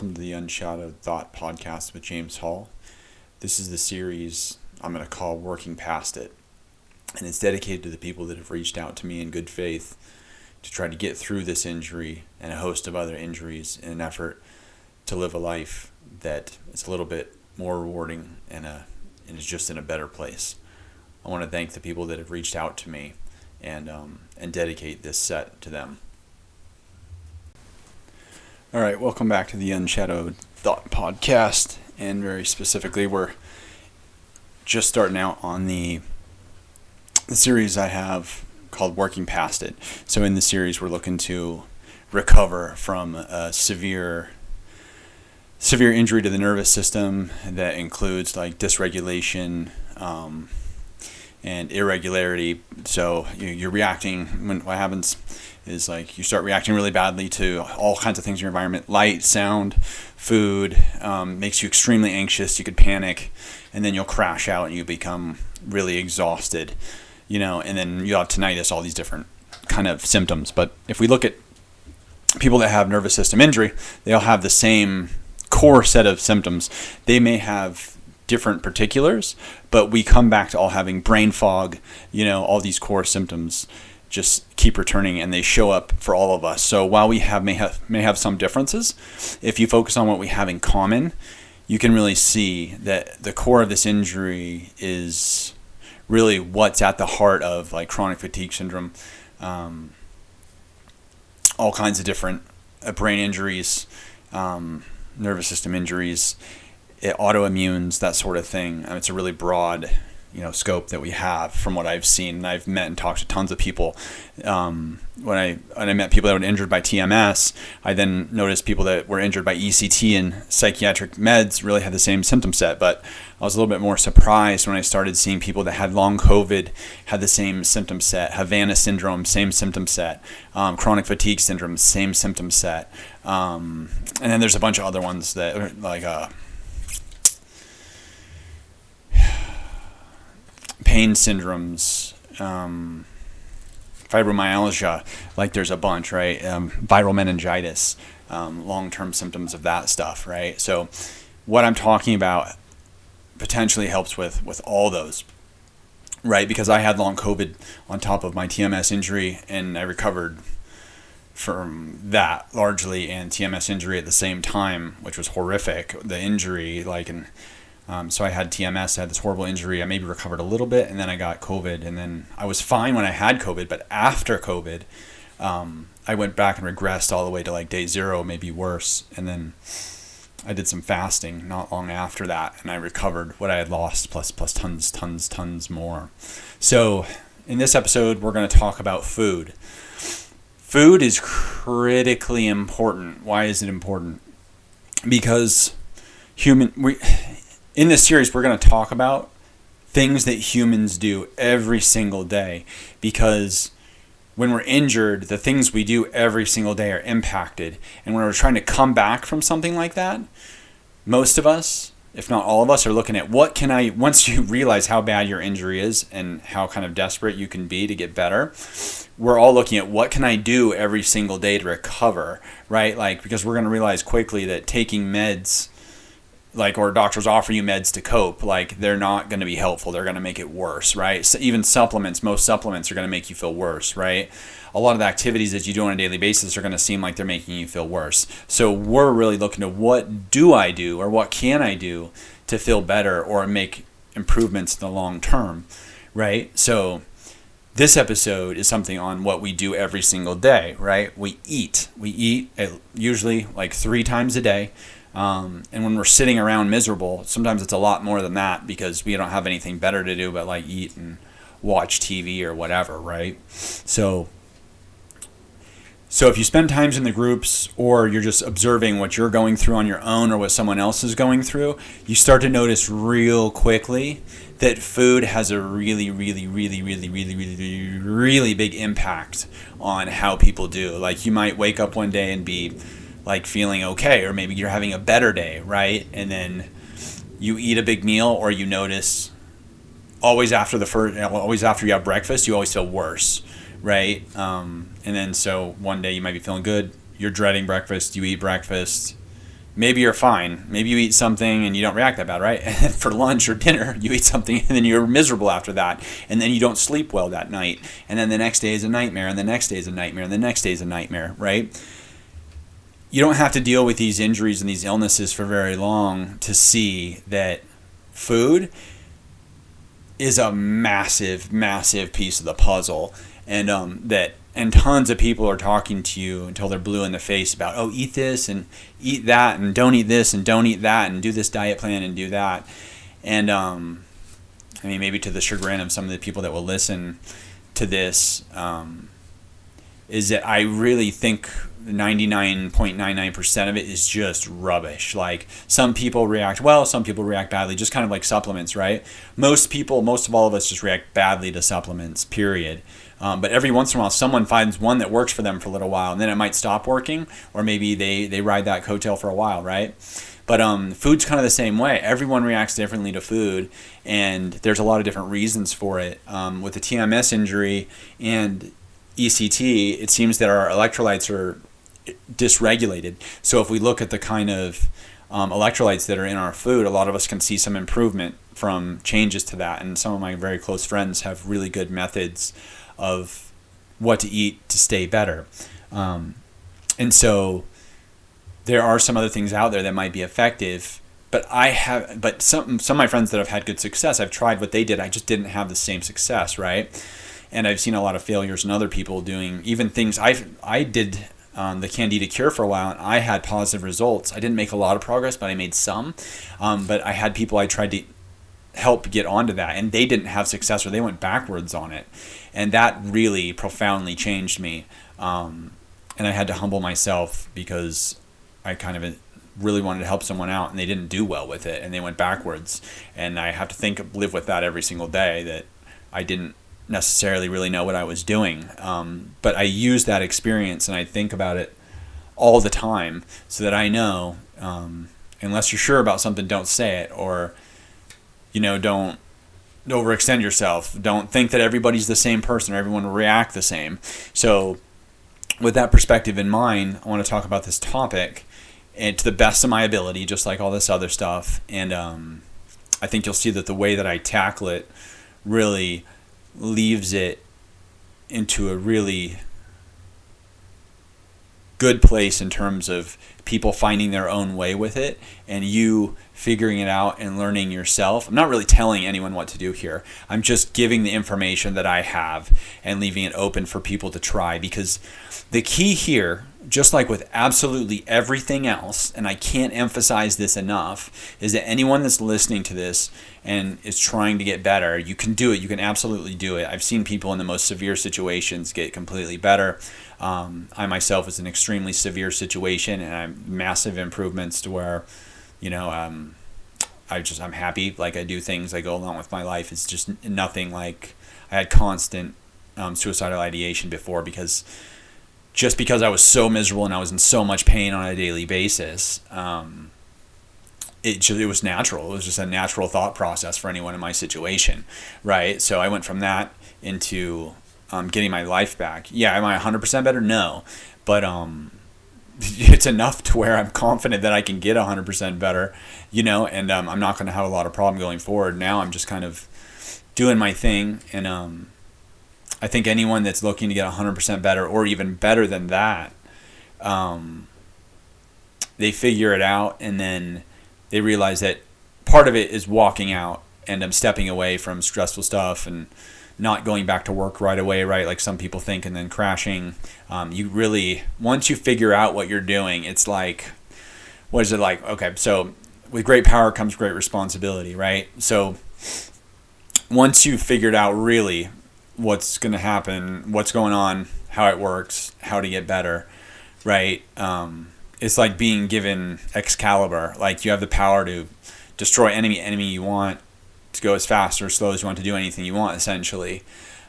welcome to the Unshadowed Thought Podcast with James Hall. This is the series I'm going to call Working Past It, and it's dedicated to the people that have reached out to me in good faith to try to get through this injury and a host of other injuries in an effort to live a life that is a little bit more rewarding and is just in a better place. I want to thank the people that have reached out to me and dedicate this set to them. All right, welcome back to the Unshadowed Thought Podcast, and very specifically, we're just starting out on the series I have called Working Past It. So in the series, we're looking to recover from a severe injury to the nervous system that includes like dysregulation and irregularity. So you're reacting what happens is like you start reacting really badly to all kinds of things in your environment. Light, sound, food, makes you extremely anxious. You could panic, and then you'll crash out and you become really exhausted, and then you have tinnitus, all these different kind of symptoms. But if we look at people that have nervous system injury, they all have the same core set of symptoms. They may have different particulars, but we come back to all having brain fog, all these core symptoms just keep returning, and they show up for all of us. So while we may have some differences, if you focus on what we have in common, you can really see that the core of this injury is really what's at the heart of like chronic fatigue syndrome, all kinds of different brain injuries, nervous system injuries, autoimmunes, that sort of thing. It's a really broad scope that we have from what I've seen. And I've met and talked to tons of people. When I met people that were injured by TMS, I then noticed people that were injured by ECT and psychiatric meds really had the same symptom set. But I was a little bit more surprised when I started seeing people that had long COVID had the same symptom set. Havana syndrome, same symptom set. Chronic fatigue syndrome, same symptom set. And then there's a bunch of other ones that are like pain syndromes, fibromyalgia, like there's a bunch, right? Viral meningitis, long-term symptoms of that stuff, right? So what I'm talking about potentially helps with all those, right? Because I had long COVID on top of my TMS injury, and I recovered from that largely, and TMS injury at the same time, which was horrific. The injury, so I had TMS, I had this horrible injury. I maybe recovered a little bit, and then I got COVID, and then I was fine when I had COVID, but after COVID, I went back and regressed all the way to like day 0, maybe worse, and then I did some fasting not long after that, and I recovered what I had lost, plus tons more. So in this episode, we're going to talk about food. Food is critically important. Why is it important? Because in this series, we're going to talk about things that humans do every single day, because when we're injured, the things we do every single day are impacted. And when we're trying to come back from something like that, most of us, if not all of us, are looking at once you realize how bad your injury is and how kind of desperate you can be to get better, we're all looking at what can I do every single day to recover, right? Because we're going to realize quickly that taking meds, or doctors offer you meds to cope, they're not going to be helpful. They're going to make it worse, right? So even most supplements are going to make you feel worse, right? A lot of the activities that you do on a daily basis are going to seem like they're making you feel worse. So we're really looking to what do I do, or what can I do to feel better or make improvements in the long term, right? So this episode is something on what we do every single day, right? We eat usually 3 times a day. And when we're sitting around miserable, sometimes it's a lot more than that, because we don't have anything better to do but eat and watch TV or whatever, right? So if you spend times in the groups, or you're just observing what you're going through on your own or what someone else is going through, you start to notice real quickly that food has a really, really, really, really, really, really, really big impact on how people do. You might wake up one day and be feeling okay, or maybe you're having a better day, right? And then you eat a big meal, or you notice always after you have breakfast, you always feel worse, right? And then so one day you might be feeling good, you're dreading breakfast, you eat breakfast, maybe you're fine. Maybe you eat something and you don't react that bad, right? And for lunch or dinner, you eat something and then you're miserable after that. And then you don't sleep well that night. And then the next day is a nightmare, and the next day is a nightmare, and the next day is a nightmare, right? You don't have to deal with these injuries and these illnesses for very long to see that food is a massive, massive piece of the puzzle. And tons of people are talking to you until they're blue in the face about, oh, eat this and eat that, and don't eat this and don't eat that, and do this diet plan and do that. And I mean, maybe to the chagrin of some of the people that will listen to this, is that I really think 99.99% of it is just rubbish. Like, some people react well, some people react badly, just kind of like supplements, right? Most of all of us just react badly to supplements, period. But every once in a while, someone finds one that works for them for a little while, and then it might stop working, or maybe they ride that coattail for a while, right? But food's kind of the same way. Everyone reacts differently to food, and there's a lot of different reasons for it. With the TMS injury and ECT, it seems that our electrolytes are dysregulated. So if we look at the kind of electrolytes that are in our food, a lot of us can see some improvement from changes to that. And some of my very close friends have really good methods of what to eat to stay better. And so there are some other things out there that might be effective, but some of my friends that have had good success, I've tried what they did, I just didn't have the same success, right? And I've seen a lot of failures in other people doing even things. I did the Candida cure for a while, and I had positive results. I didn't make a lot of progress, but I made some. But I had people I tried to help get onto that, and they didn't have success, or they went backwards on it. And that really profoundly changed me. And I had to humble myself because I kind of really wanted to help someone out, and they didn't do well with it, and they went backwards. And I have to live with that every single day, that I didn't necessarily really know what I was doing. But I use that experience, and I think about it all the time, so that I know, unless you're sure about something, don't say it, or, don't overextend yourself. Don't think that everybody's the same person, or everyone will react the same. So with that perspective in mind, I want to talk about this topic, and to the best of my ability, just like all this other stuff. And I think you'll see that the way that I tackle it really leaves it into a really good place in terms of people finding their own way with it, and you figuring it out and learning yourself. I'm not really telling anyone what to do here. I'm just giving the information that I have and leaving it open for people to try, because the key here, just like with absolutely everything else, and I can't emphasize this enough, is that anyone that's listening to this and is trying to get better, you can do it. You can absolutely do it. I've seen people in the most severe situations get completely better. I myself was in an extremely severe situation, and I'm massive improvements to where, I'm happy. Like, I do things, I go along with my life. It's just nothing like I had constant suicidal ideation before, because I was so miserable and I was in so much pain on a daily basis. It was natural. It was just a natural thought process for anyone in my situation, right? So I went from that into getting my life back. Yeah, am I 100% better? No, but it's enough to where I'm confident that I can get 100% better, and I'm not going to have a lot of problem going forward. Now I'm just kind of doing my thing, and I think anyone that's looking to get 100% better, or even better than that, they figure it out, and then they realize that part of it is walking out and stepping away from stressful stuff and not going back to work right away, right? Like some people think, and then crashing. You really, once you figure out what you're doing, it's like, what is it like? Okay, so with great power comes great responsibility, right? So once you've figured out really what's going to happen, what's going on, how it works, how to get better, right? It's like being given Excalibur. Like, you have the power to destroy any enemy you want, to go as fast or slow as you want, to do anything you want, essentially.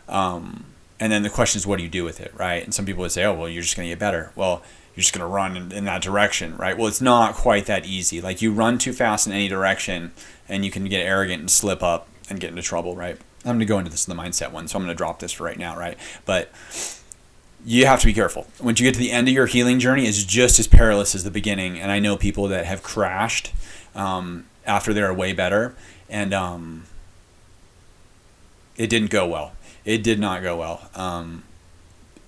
And then the question is, what do you do with it, right? And some people would say, oh, well, you're just going to get better. Well, you're just going to run in that direction, right? Well, it's not quite that easy. Like, you run too fast in any direction, and you can get arrogant and slip up and get into trouble, right? I'm going to go into this in the mindset one, so I'm going to drop this for right now, right? But you have to be careful. Once you get to the end of your healing journey, it's just as perilous as the beginning. And I know people that have crashed after they're way better, and it didn't go well. It did not go well.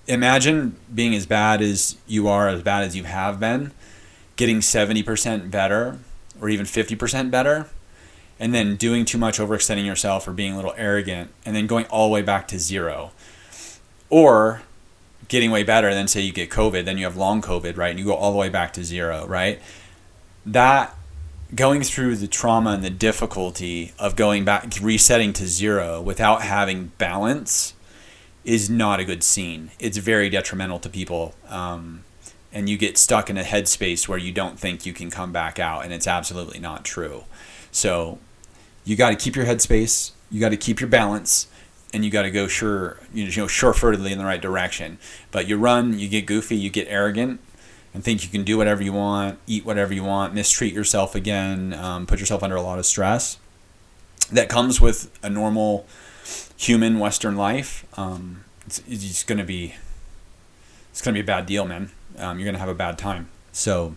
Imagine being as bad as you are, as bad as you have been, getting 70% better or even 50% better, and then doing too much, overextending yourself or being a little arrogant, and then going all the way back to zero. Or getting way better, and then say you get COVID, then you have long COVID, right? And you go all the way back to zero, right? That going through the trauma and the difficulty of going back, resetting to zero without having balance is not a good scene. It's very detrimental to people. And you get stuck in a headspace where you don't think you can come back out, and it's absolutely not true. So you got to keep your headspace, you got to keep your balance, and you got to go sure-footedly in the right direction. But you run, you get goofy, you get arrogant, and think you can do whatever you want, eat whatever you want, mistreat yourself again, put yourself under a lot of stress. That comes with a normal human Western life. It's going to be a bad deal, man. You're going to have a bad time. So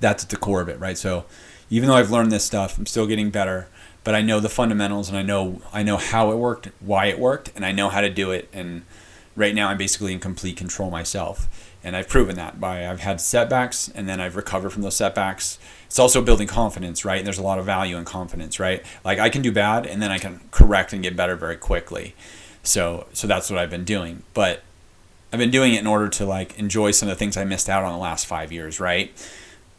that's at the core of it, right? So even though I've learned this stuff, I'm still getting better, but I know the fundamentals, and I know how it worked, why it worked, and I know how to do it. And right now I'm basically in complete control myself. And I've proven that I've had setbacks, and then I've recovered from those setbacks. It's also building confidence, right? And there's a lot of value in confidence, right? Like I can do bad, and then I can correct and get better very quickly. So that's what I've been doing. But I've been doing it in order to like enjoy some of the things I missed out on the last 5 years, right?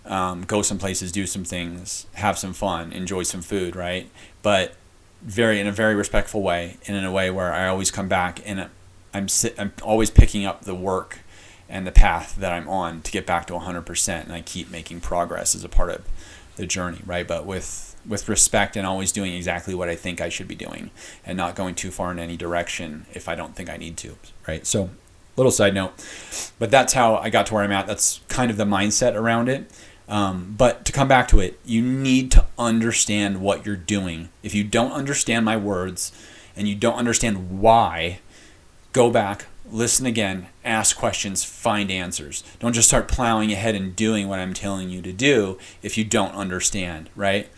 Go some places, do some things, have some fun, enjoy some food, right? But in a very respectful way, and in a way where I always come back, and I'm always picking up the work and the path that I'm on to get back to 100%, and I keep making progress as a part of the journey, right? But with respect, and always doing exactly what I think I should be doing, and not going too far in any direction if I don't think I need to, right? So little side note, but that's how I got to where I'm at. That's kind of the mindset around it. But to come back to it, you need to understand what you're doing. If you don't understand my words and you don't understand why, go back, listen again, ask questions, find answers. Don't just start plowing ahead and doing what I'm telling you to do if you don't understand, right?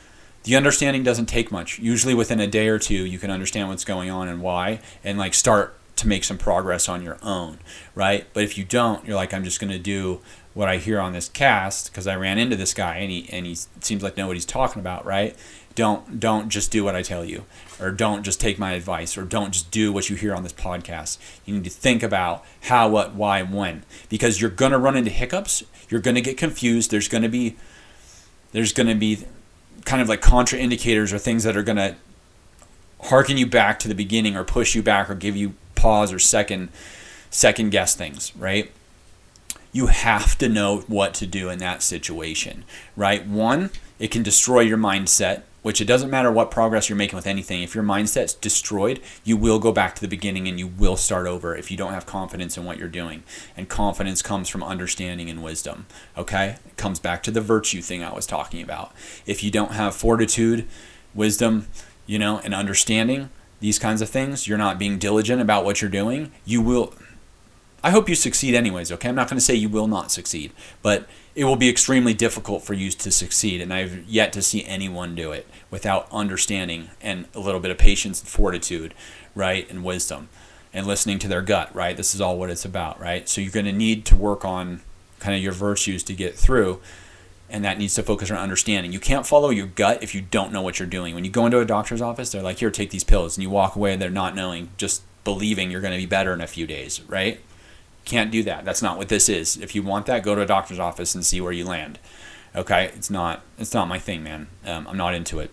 The understanding doesn't take much. Usually within a day or two, you can understand what's going on and why, and like start to make some progress on your own, right? But if you don't, you're like, I'm just going to do what I hear on this cast because I ran into this guy and he seems like nobody's talking about, right? Don't just do what I tell you, or don't just take my advice, or don't just do what you hear on this podcast. You need to think about how, what, why, and when, because you're going to run into hiccups. You're going to get confused. There's going to be kind of like contraindicators or things that are going to harken you back to the beginning or push you back or give you pause or second guess things, right? You have to know what to do in that situation, right? One, it can destroy your mindset, which it doesn't matter what progress you're making with anything. If your mindset's destroyed, you will go back to the beginning and you will start over if you don't have confidence in what you're doing. And confidence comes from understanding and wisdom, okay? It comes back to the virtue thing I was talking about. If you don't have fortitude, wisdom, and understanding, these kinds of things, you're not being diligent about what you're doing, you will... I hope you succeed anyways, okay? I'm not going to say you will not succeed, but it will be extremely difficult for you to succeed, and I've yet to see anyone do it without understanding and a little bit of patience and fortitude, right, and wisdom, and listening to their gut, right? This is all what it's about, right? So you're going to need to work on kind of your virtues to get through, and that needs to focus on understanding. You can't follow your gut if you don't know what you're doing. When you go into a doctor's office, they're like, here, take these pills, and you walk away, they're not knowing, just believing you're going to be better in a few days, right? Can't do that. That's not what this is. If you want that, go to a doctor's office and see where you land. Okay? It's not my thing, man. I'm not into it.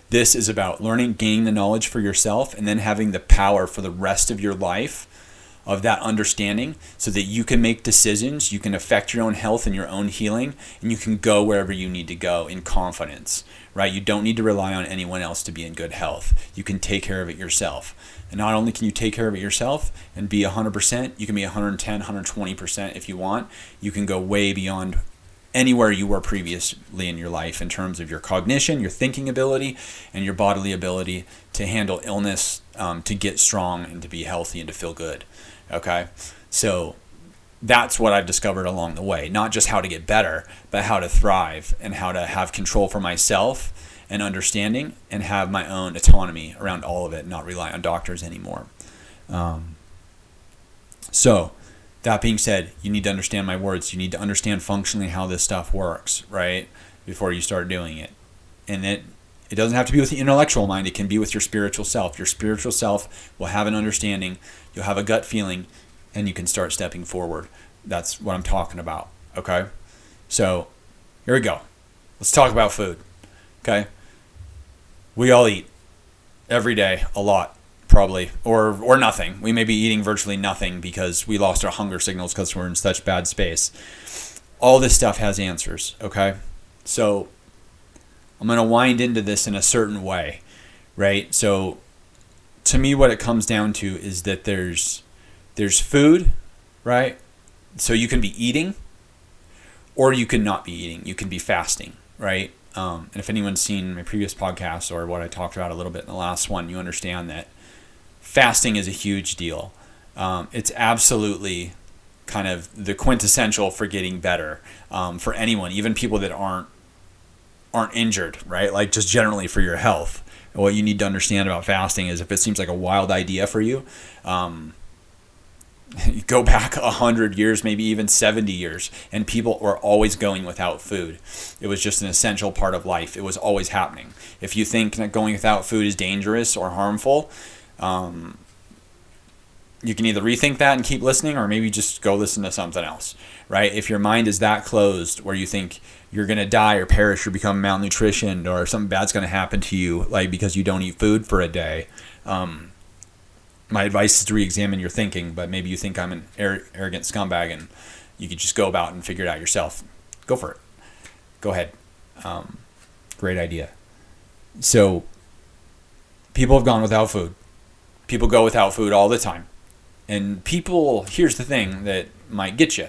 This is about learning, gaining the knowledge for yourself, and then having the power for the rest of your life of that understanding so that you can make decisions, you can affect your own health and your own healing, and you can go wherever you need to go in confidence, right? You don't need to rely on anyone else to be in good health. You can take care of it yourself. And not only can you take care of it yourself and be 100%, you can be 110, 120% if you want. You can go way beyond anywhere you were previously in your life in terms of your cognition, your thinking ability, and your bodily ability to handle illness, to get strong and to be healthy and to feel good. Okay, so that's what I've discovered along the way. Not just how to get better, but how to thrive and how to have control for myself and understanding and have my own autonomy around all of it, not rely on doctors anymore. So that being said, you need to understand my words. You need to understand functionally how this stuff works, right? Before you start doing it. And it doesn't have to be with the intellectual mind. It can be with your spiritual self. Your spiritual self will have an understanding. You'll have a gut feeling, and you can start stepping forward. That's what I'm talking about, okay? So here we go. Let's talk about food, okay? We all eat every day, a lot, probably, or nothing. We may be eating virtually nothing because we lost our hunger signals because we're in such bad space. All this stuff has answers, okay? So I'm going to wind into this in a certain way, right? So to me, what it comes down to is that there's food, right? So you can be eating, or you can not be eating. You can be fasting, right? And if anyone's seen my previous podcast or what I talked about a little bit in the last one, you understand that fasting is a huge deal. It's absolutely kind of the quintessential for getting better for anyone, even people that aren't injured, right? Like just generally for your health. What you need to understand about fasting is if it seems like a wild idea for you, go back 100 years, maybe even 70 years, and people were always going without food. It was just an essential part of life. It was always happening. If you think that going without food is dangerous or harmful, you can either rethink that and keep listening, or maybe just go listen to something else, right? If your mind is that closed where you think you're going to die or perish or become malnutritioned or something bad's going to happen to you, like because you don't eat food for a day, my advice is to re-examine your thinking, but maybe you think I'm an arrogant scumbag and you could just go about and figure it out yourself. Go for it. Go ahead. Great idea. So people have gone without food. People go without food all the time. And people, here's the thing that might get you.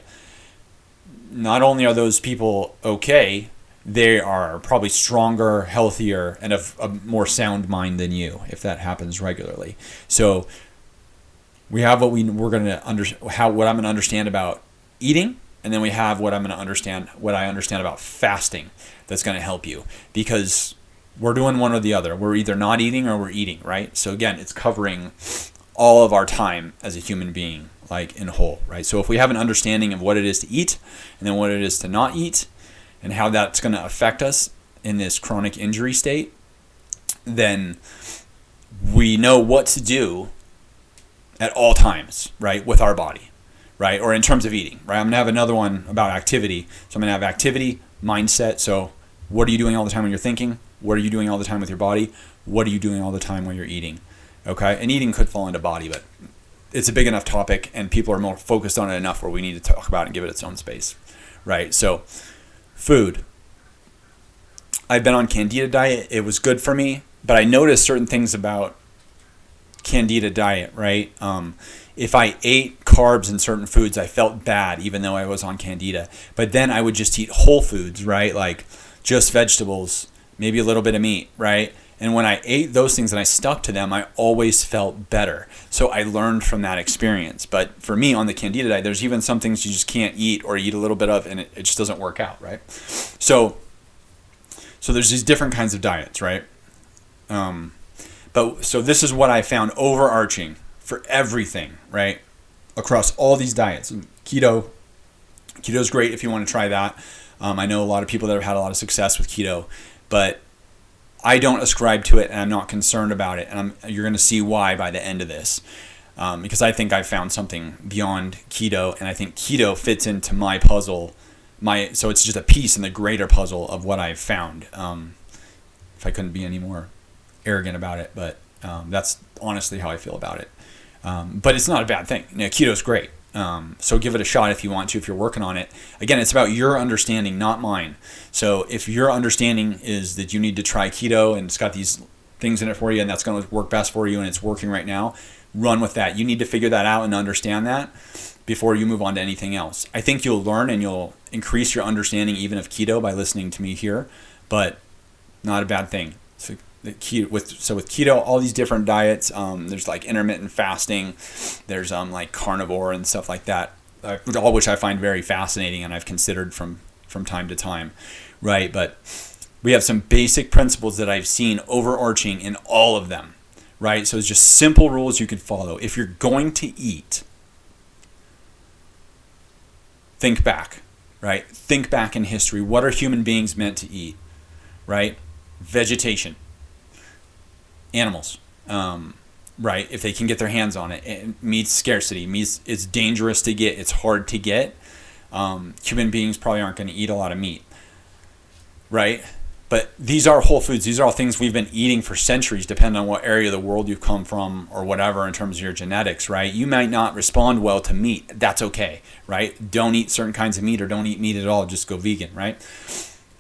Not only are those people okay, they are probably stronger, healthier, and of a more sound mind than you, if that happens regularly. So we have what I'm going to understand about eating, and then we have what I understand about fasting that's going to help you, because we're doing one or the other. We're either not eating or we're eating, right? So again, it's covering all of our time as a human being, like in whole, right? So if we have an understanding of what it is to eat and then what it is to not eat and how that's going to affect us in this chronic injury state, then we know what to do at all times, right, with our body, right? Or in terms of eating, right? I'm going to have another one about activity. So I'm going to have activity, mindset. So what are you doing all the time when you're thinking? What are you doing all the time with your body? What are you doing all the time when you're eating? Okay, and eating could fall into body, but it's a big enough topic and people are more focused on it enough where we need to talk about it and give it its own space, right? So food. I've been on Candida diet. It was good for me, but I noticed certain things about Candida diet, right? If I ate carbs and certain foods, I felt bad even though I was on Candida. But then I would just eat whole foods, right? Like just vegetables, maybe a little bit of meat, right? And when I ate those things and I stuck to them, I always felt better. So I learned from that experience. But for me on the Candida diet, there's even some things you just can't eat or eat a little bit of, and it just doesn't work out, right? So there's these different kinds of diets, right? So this is what I found overarching for everything, right? Across all these diets. And keto's great if you want to try that. I know a lot of people that have had a lot of success with keto, but I don't ascribe to it, and I'm not concerned about it, and you're going to see why by the end of this, because I think I've found something beyond keto, and I think keto fits into my puzzle, so it's just a piece in the greater puzzle of what I've found. If I couldn't be any more arrogant about it, but that's honestly how I feel about it. But it's not a bad thing. Keto's great. So give it a shot if you want to, if you're working on it. Again, it's about your understanding, not mine. So if your understanding is that you need to try keto and it's got these things in it for you and that's going to work best for you and it's working right now, run with that. You need to figure that out and understand that before you move on to anything else. I think you'll learn and you'll increase your understanding even of keto by listening to me here, but not a bad thing. So with keto, all these different diets, there's like intermittent fasting, there's like carnivore and stuff like that, all which I find very fascinating and I've considered from time to time, right? But we have some basic principles that I've seen overarching in all of them, right? So it's just simple rules you can follow. If you're going to eat, think back, right? Think back in history. What are human beings meant to eat, right? Vegetation, animals, right? If they can get their hands on it. It meets scarcity. Meats, it's dangerous to get. It's hard to get. Human beings probably aren't going to eat a lot of meat, right? But these are whole foods. These are all things we've been eating for centuries, depending on what area of the world you've come from or whatever in terms of your genetics, right? You might not respond well to meat. That's okay, right? Don't eat certain kinds of meat or don't eat meat at all. Just go vegan, right?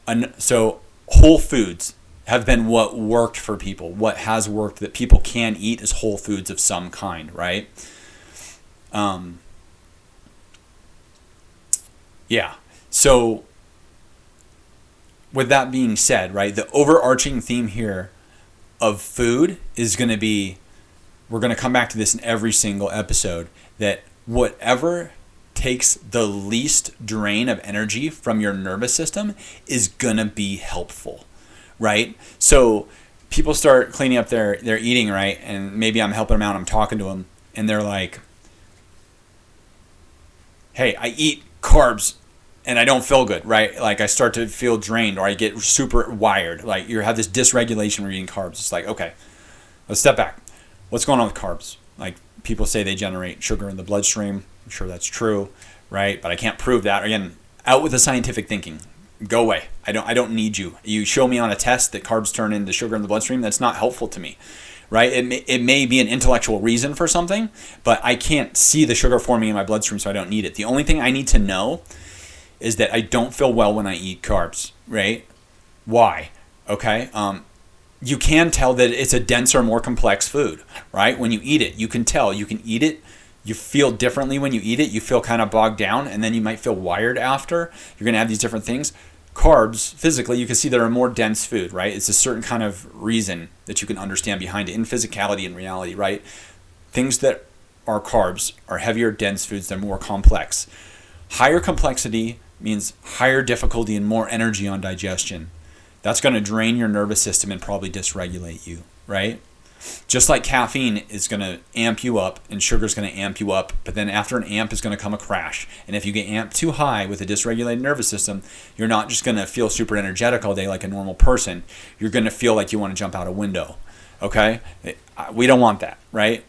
And so whole foods have been what worked for people. What has worked that people can eat is whole foods of some kind, right? Yeah. So with that being said, right, the overarching theme here of food is going to be, we're going to come back to this in every single episode, that whatever takes the least drain of energy from your nervous system is going to be helpful, right? So people start cleaning up their eating, right? And maybe I'm helping them out, I'm talking to them, and they're like, hey, I eat carbs and I don't feel good, right? Like I start to feel drained or I get super wired. Like you have this dysregulation when you're eating carbs. It's like, okay, let's step back. What's going on with carbs? Like people say they generate sugar in the bloodstream. I'm sure that's true, right? But I can't prove that. Again, out with the scientific thinking. Go away. I don't need you. You show me on a test that carbs turn into sugar in the bloodstream. That's not helpful to me, right? It may be an intellectual reason for something, but I can't see the sugar forming in my bloodstream, so I don't need it. The only thing I need to know is that I don't feel well when I eat carbs, right? Why? Okay. You can tell that it's a denser, more complex food, right? When you eat it, you can tell. You can eat it. You feel differently when you eat it. You feel kind of bogged down, and then you might feel wired after. You're going to have these different things. Carbs, physically, you can see they're a more dense food, right? It's a certain kind of reason that you can understand behind it in physicality and reality, right? Things that are carbs are heavier, dense foods. They're more complex. Higher complexity means higher difficulty and more energy on digestion. That's going to drain your nervous system and probably dysregulate you, right? Just like caffeine is going to amp you up and sugar is going to amp you up, but then after an amp is going to come a crash. And if you get amped too high with a dysregulated nervous system, you're not just going to feel super energetic all day like a normal person. You're going to feel like you want to jump out a window, okay? We don't want that, right?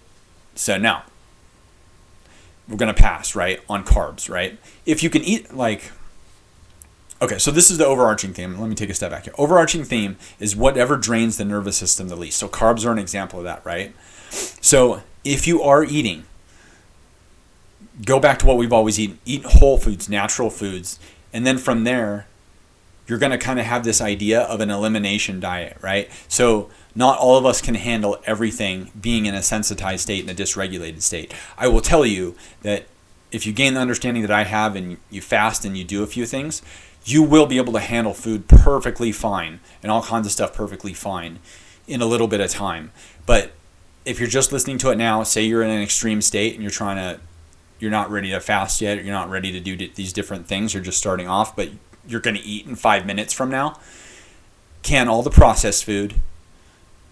So now, we're going to pass, right, on carbs, right? If you can eat like... Okay, so this is the overarching theme. Let me take a step back here. Overarching theme is whatever drains the nervous system the least. So carbs are an example of that, right? So if you are eating, go back to what we've always eaten. Eat whole foods, natural foods. And then from there, you're going to kind of have this idea of an elimination diet, right? So not all of us can handle everything being in a sensitized state, in a dysregulated state. I will tell you that if you gain the understanding that I have and you fast and you do a few things, you will be able to handle food perfectly fine and all kinds of stuff perfectly fine in a little bit of time. But if you're just listening to it now, say you're in an extreme state and you're not ready to fast yet, or you're not ready to do these different things, you're just starting off, but you're going to eat in 5 minutes from now, can all the processed food,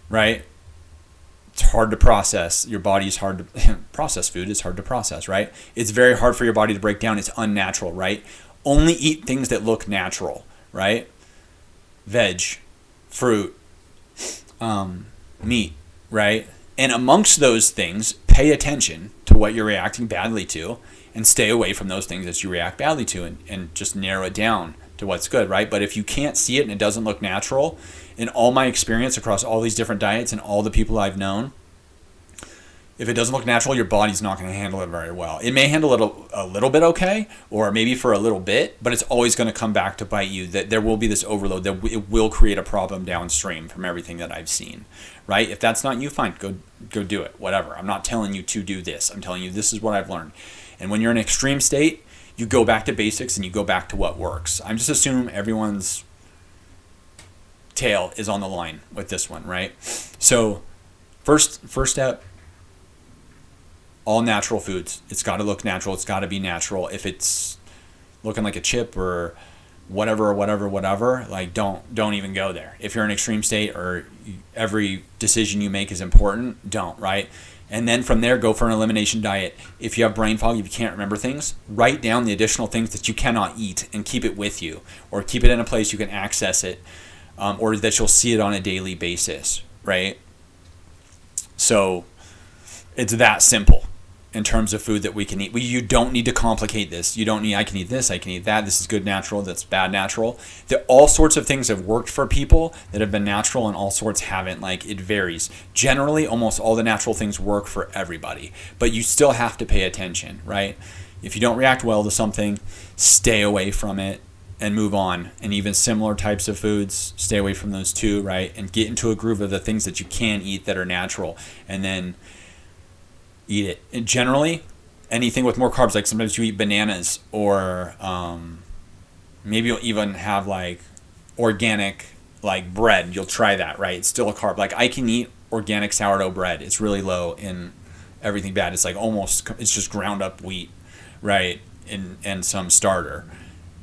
right? It's hard to process. Your body's hard to process. Food is hard to process, right? It's very hard for your body to break down. It's unnatural, right? Only eat things that look natural, right? Veg, fruit, meat, right? And amongst those things, pay attention to what you're reacting badly to and stay away from those things that you react badly to and just narrow it down to what's good, right? But if you can't see it and it doesn't look natural, in all my experience across all these different diets and all the people I've known, if it doesn't look natural, your body's not going to handle it very well. It may handle it a little bit okay, or maybe for a little bit, but it's always going to come back to bite you. That there will be this overload, that it will create a problem downstream from everything that I've seen, right? If that's not you, fine, go do it, whatever. I'm not telling you to do this. I'm telling you this is what I've learned. And when you're in an extreme state, you go back to basics and you go back to what works. I'm just assuming everyone's tail is on the line with this one, right? So first step, all natural foods. It's got to look natural. It's got to be natural. If it's looking like a chip or whatever, like don't even go there. If you're in an extreme state or every decision you make is important, don't, right? And then from there, go for an elimination diet. If you have brain fog, if you can't remember things, write down the additional things that you cannot eat and keep it with you, or keep it in a place you can access it, or that you'll see it on a daily basis, right? So it's that simple in terms of food that we can eat. You don't need to complicate this. You don't need, I can eat this, I can eat that. This is good natural, that's bad natural. All sorts of things have worked for people that have been natural and all sorts haven't. Like, it varies. Generally, almost all the natural things work for everybody, but you still have to pay attention, right? If you don't react well to something, stay away from it and move on. And even similar types of foods, stay away from those too, right? And get into a groove of the things that you can eat that are natural, and then eat it. And generally, anything with more carbs, like sometimes you eat bananas, or maybe you'll even have like organic like bread. You'll try that, right? It's still a carb. Like, I can eat organic sourdough bread. It's really low in everything bad. It's like it's just ground up wheat, right? And some starter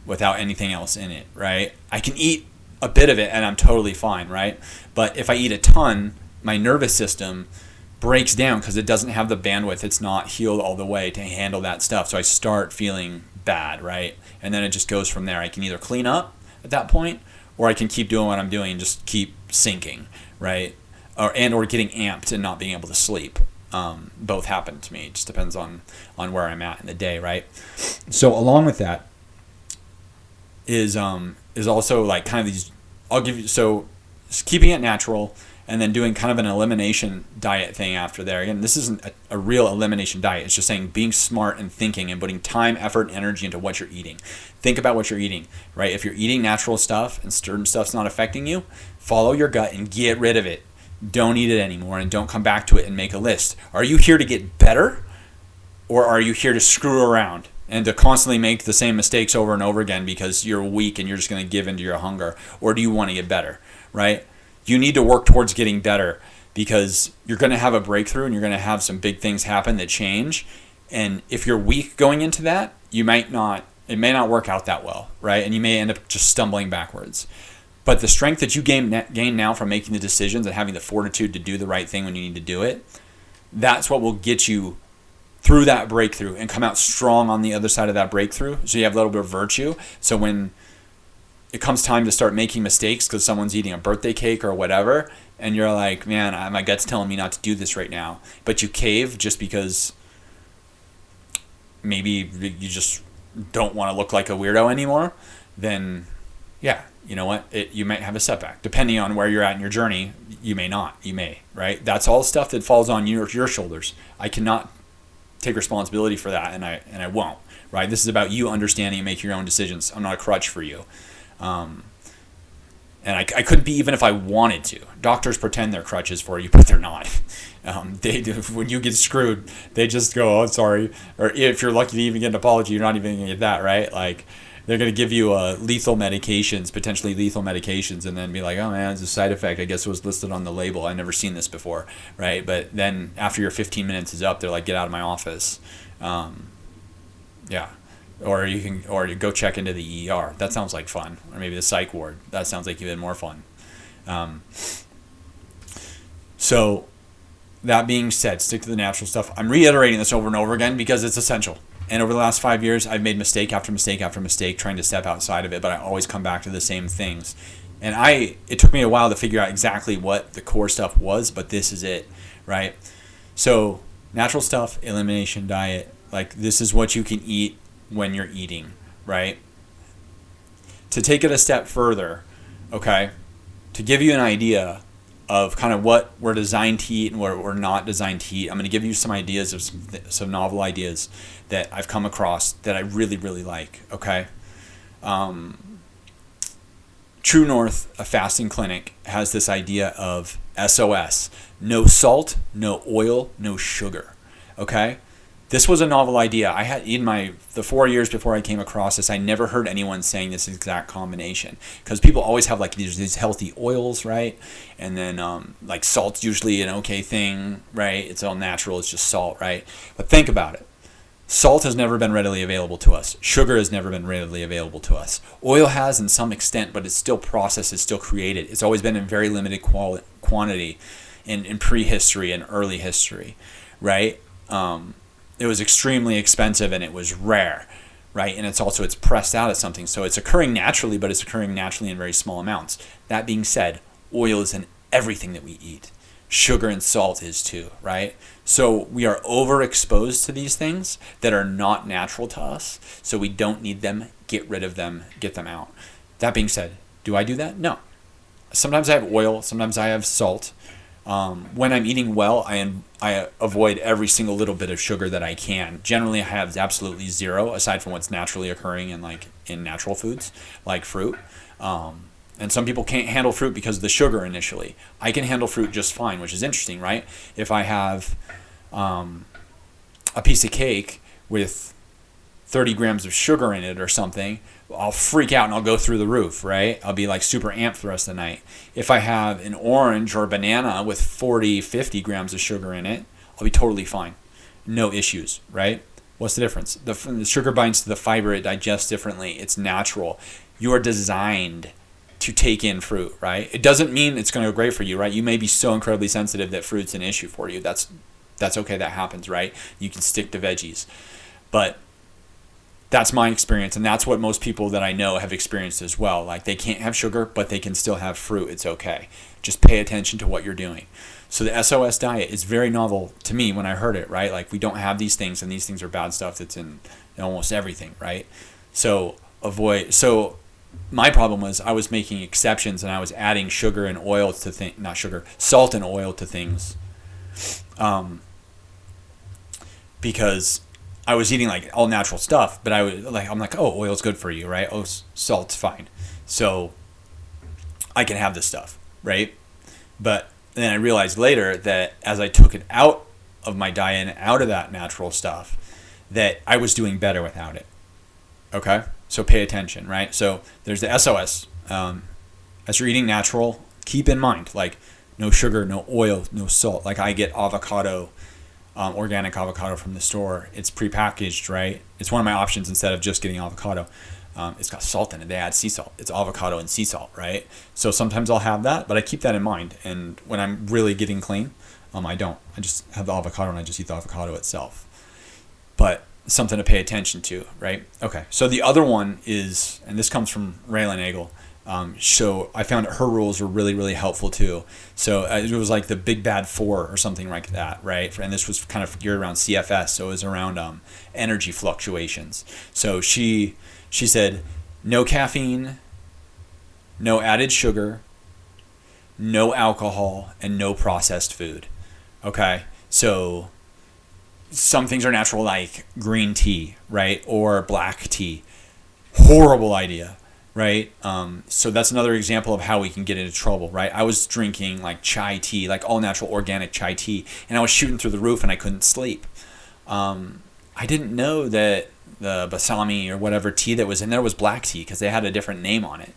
without anything else in it, right? I can eat a bit of it and I'm totally fine, right? But if I eat a ton, my nervous system breaks down because it doesn't have the bandwidth. It's not healed all the way to handle that stuff. So I start feeling bad, right? And then it just goes from there. I can either clean up at that point, or I can keep doing what I'm doing and just keep sinking, right? Or getting amped and not being able to sleep. Both happen to me. It just depends on where I'm at in the day, right? So along with that is also like kind of these, I'll give you, so keeping it natural, and then doing kind of an elimination diet thing after there. Again, this isn't a real elimination diet. It's just saying being smart and thinking and putting time, effort, and energy into what you're eating. Think about what you're eating, right? If you're eating natural stuff and certain stuff's not affecting you, follow your gut and get rid of it. Don't eat it anymore, and don't come back to it and make a list. Are you here to get better, or are you here to screw around and to constantly make the same mistakes over and over again because you're weak and you're just going to give into your hunger? Or do you want to get better, right? You need to work towards getting better, because you're going to have a breakthrough and you're going to have some big things happen that change. And if you're weak going into that, it may not work out that well, right? And you may end up just stumbling backwards. But the strength that you gain now from making the decisions and having the fortitude to do the right thing when you need to do it, that's what will get you through that breakthrough and come out strong on the other side of that breakthrough. So you have a little bit of virtue. So when it comes time to start making mistakes because someone's eating a birthday cake or whatever, and you're like, man, my gut's telling me not to do this right now, but you cave just because maybe you just don't want to look like a weirdo anymore, then yeah, you know what? You might have a setback. Depending on where you're at in your journey, you may not. You may, right? That's all stuff that falls on your shoulders. I cannot take responsibility for that, and I won't, right? This is about you understanding and making your own decisions. I'm not a crutch for you. And I couldn't be, even if I wanted to. Doctors pretend they're crutches for you, but they're not. They do. When you get screwed, they just go, oh, sorry. Or if you're lucky to even get an apology, you're not even going to get that, right? Like, they're going to give you potentially lethal medications, and then be like, oh man, it's a side effect. I guess it was listed on the label. I've never seen this before, right? But then after your 15 minutes is up, they're like, get out of my office. Yeah. Or you go check into the ER. That sounds like fun. Or maybe the psych ward. That sounds like even more fun. So that being said, stick to the natural stuff. I'm reiterating this over and over again because it's essential. And over the last 5 years, I've made mistake after mistake after mistake trying to step outside of it, but I always come back to the same things. And it took me a while to figure out exactly what the core stuff was, but this is it, right? So natural stuff, elimination diet, like this is what you can eat when you're eating, right? To take it a step further, okay, to give you an idea of kind of what we're designed to eat and what we're not designed to eat, I'm going to give you some ideas of some novel ideas that I've come across that I really, really like, okay? True North, a fasting clinic, has this idea of SOS, no salt, no oil, no sugar, okay? This was a novel idea. I had in the 4 years before I came across this, I never heard anyone saying this exact combination, because people always have like these healthy oils, right? And then like salt's usually an okay thing, right? It's all natural. It's just salt, right? But think about it. Salt has never been readily available to us. Sugar has never been readily available to us. Oil has in some extent, but it's still processed. It's still created. It's always been in very limited quantity in prehistory and early history, right? It was extremely expensive and it was rare, right? And it's pressed out of something. So it's occurring naturally, but it's occurring naturally in very small amounts. That being said, oil is in everything that we eat. Sugar and salt is too, right? So we are overexposed to these things that are not natural to us. So we don't need them. Get rid of them. Get them out. That being said, do I do that? No. Sometimes I have oil. Sometimes I have salt. When I'm eating well, I avoid every single little bit of sugar that I can. Generally, I have absolutely zero, aside from what's naturally occurring in natural foods, like fruit. And some people can't handle fruit because of the sugar initially. I can handle fruit just fine, which is interesting, right? If I have a piece of cake with 30 grams of sugar in it or something, I'll freak out and I'll go through the roof, right? I'll be like super amped the rest of the night. If I have an orange or a banana with 40, 50 grams of sugar in it, I'll be totally fine. No issues, right? What's the difference? The sugar binds to the fiber. It digests differently. It's natural. You are designed to take in fruit, right? It doesn't mean it's going to go great for you, right? You may be so incredibly sensitive that fruit's an issue for you. That's okay. That happens, right? You can stick to veggies. But that's my experience, and that's what most people that I know have experienced as well. Like, they can't have sugar, but they can still have fruit. It's okay. Just pay attention to what you're doing. So the SOS diet is very novel to me when I heard it, right? Like, we don't have these things, and these things are bad stuff that's in almost everything, right? So my problem was I was making exceptions, and I was adding sugar and oil to salt and oil to things, because I was eating like all natural stuff, but I'm like, oh, oil's good for you, right? Oh, salt's fine, so I can have this stuff, right? But then I realized later that as I took it out of my diet and out of that natural stuff, that I was doing better without it. Okay, so pay attention, right? So there's the SOS. As you're eating natural, keep in mind, like, no sugar, no oil, no salt. Like, I get avocado. Organic avocado from the store. It's prepackaged, right? It's one of my options instead of just getting avocado. It's got salt in it. They add sea salt. It's avocado and sea salt, right? So sometimes I'll have that, but I keep that in mind. And when I'm really getting clean, I don't. I just have the avocado and I just eat the avocado itself. But something to pay attention to, right? Okay. So the other one is, and this comes from Raylan Eagle. So I found her rules were really, really helpful too. So it was like the Big Bad Four or something like that, right? And this was kind of geared around CFS, so it was around energy fluctuations. So she said, no caffeine, no added sugar, no alcohol, and no processed food. Okay, so some things are natural, like green tea, right, or black tea. Horrible idea. Right? So that's another example of how we can get into trouble, right? I was drinking like chai tea, like all natural organic chai tea, and I was shooting through the roof and I couldn't sleep. I didn't know that the balsami or whatever tea that was in there was black tea because they had a different name on it.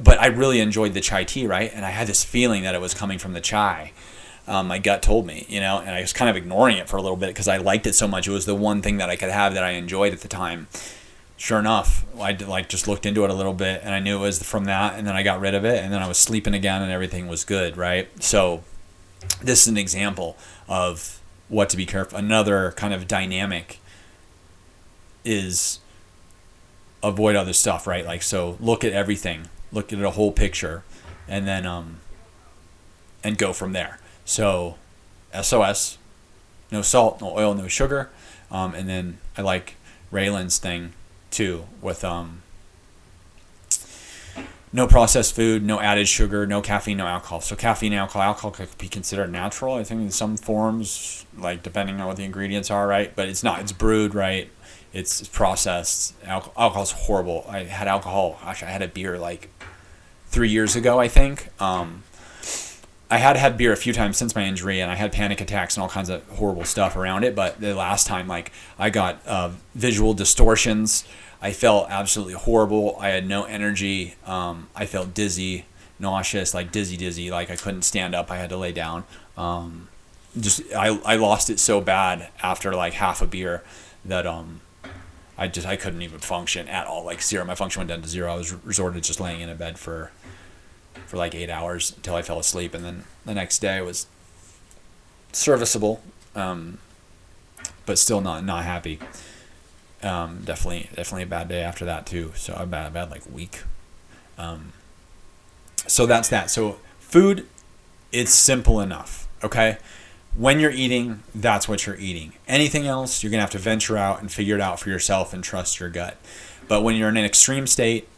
But I really enjoyed the chai tea, right? And I had this feeling that it was coming from the chai. My gut told me, and I was kind of ignoring it for a little bit because I liked it so much. It was the one thing that I could have that I enjoyed at the time. Sure enough, I just looked into it a little bit and I knew it was from that, and then I got rid of it and then I was sleeping again and everything was good, right? So this is an example of what to be careful. Another kind of dynamic is avoid other stuff, right? Like, so look at everything, look at a whole picture, and then and go from there. So SOS, no salt, no oil, no sugar, and then I like Raylan's thing too, with no processed food, no added sugar, no caffeine, no alcohol. So caffeine and alcohol could be considered natural, I think, in some forms, like depending on what the ingredients are, right? But it's not. It's brewed, right? It's processed. Alcohol's horrible. I had a beer like 3 years ago, I think. I had had beer a few times since my injury, and I had panic attacks and all kinds of horrible stuff around it. But the last time, like, I got visual distortions. I felt absolutely horrible. I had no energy. I felt dizzy, nauseous, like dizzy. Like I couldn't stand up. I had to lay down. I lost it so bad after like half a beer that I couldn't even function at all. Like zero. My function went down to zero. I was resorted to just laying in a bed for like 8 hours until I fell asleep, and then the next day was serviceable, but still not happy. Definitely a bad day after that too. So I bad like week. So that's that. So food, it's simple enough. Okay, when you're eating, that's what you're eating. Anything else, you're gonna have to venture out and figure it out for yourself and trust your gut. But when you're in an extreme state,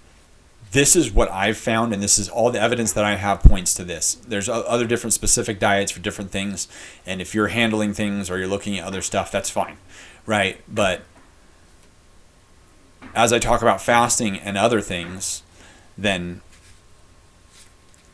this is what I've found, and this is all the evidence that I have points to this. There's other different specific diets for different things, and if you're handling things or you're looking at other stuff, that's fine, right? But as I talk about fasting and other things, then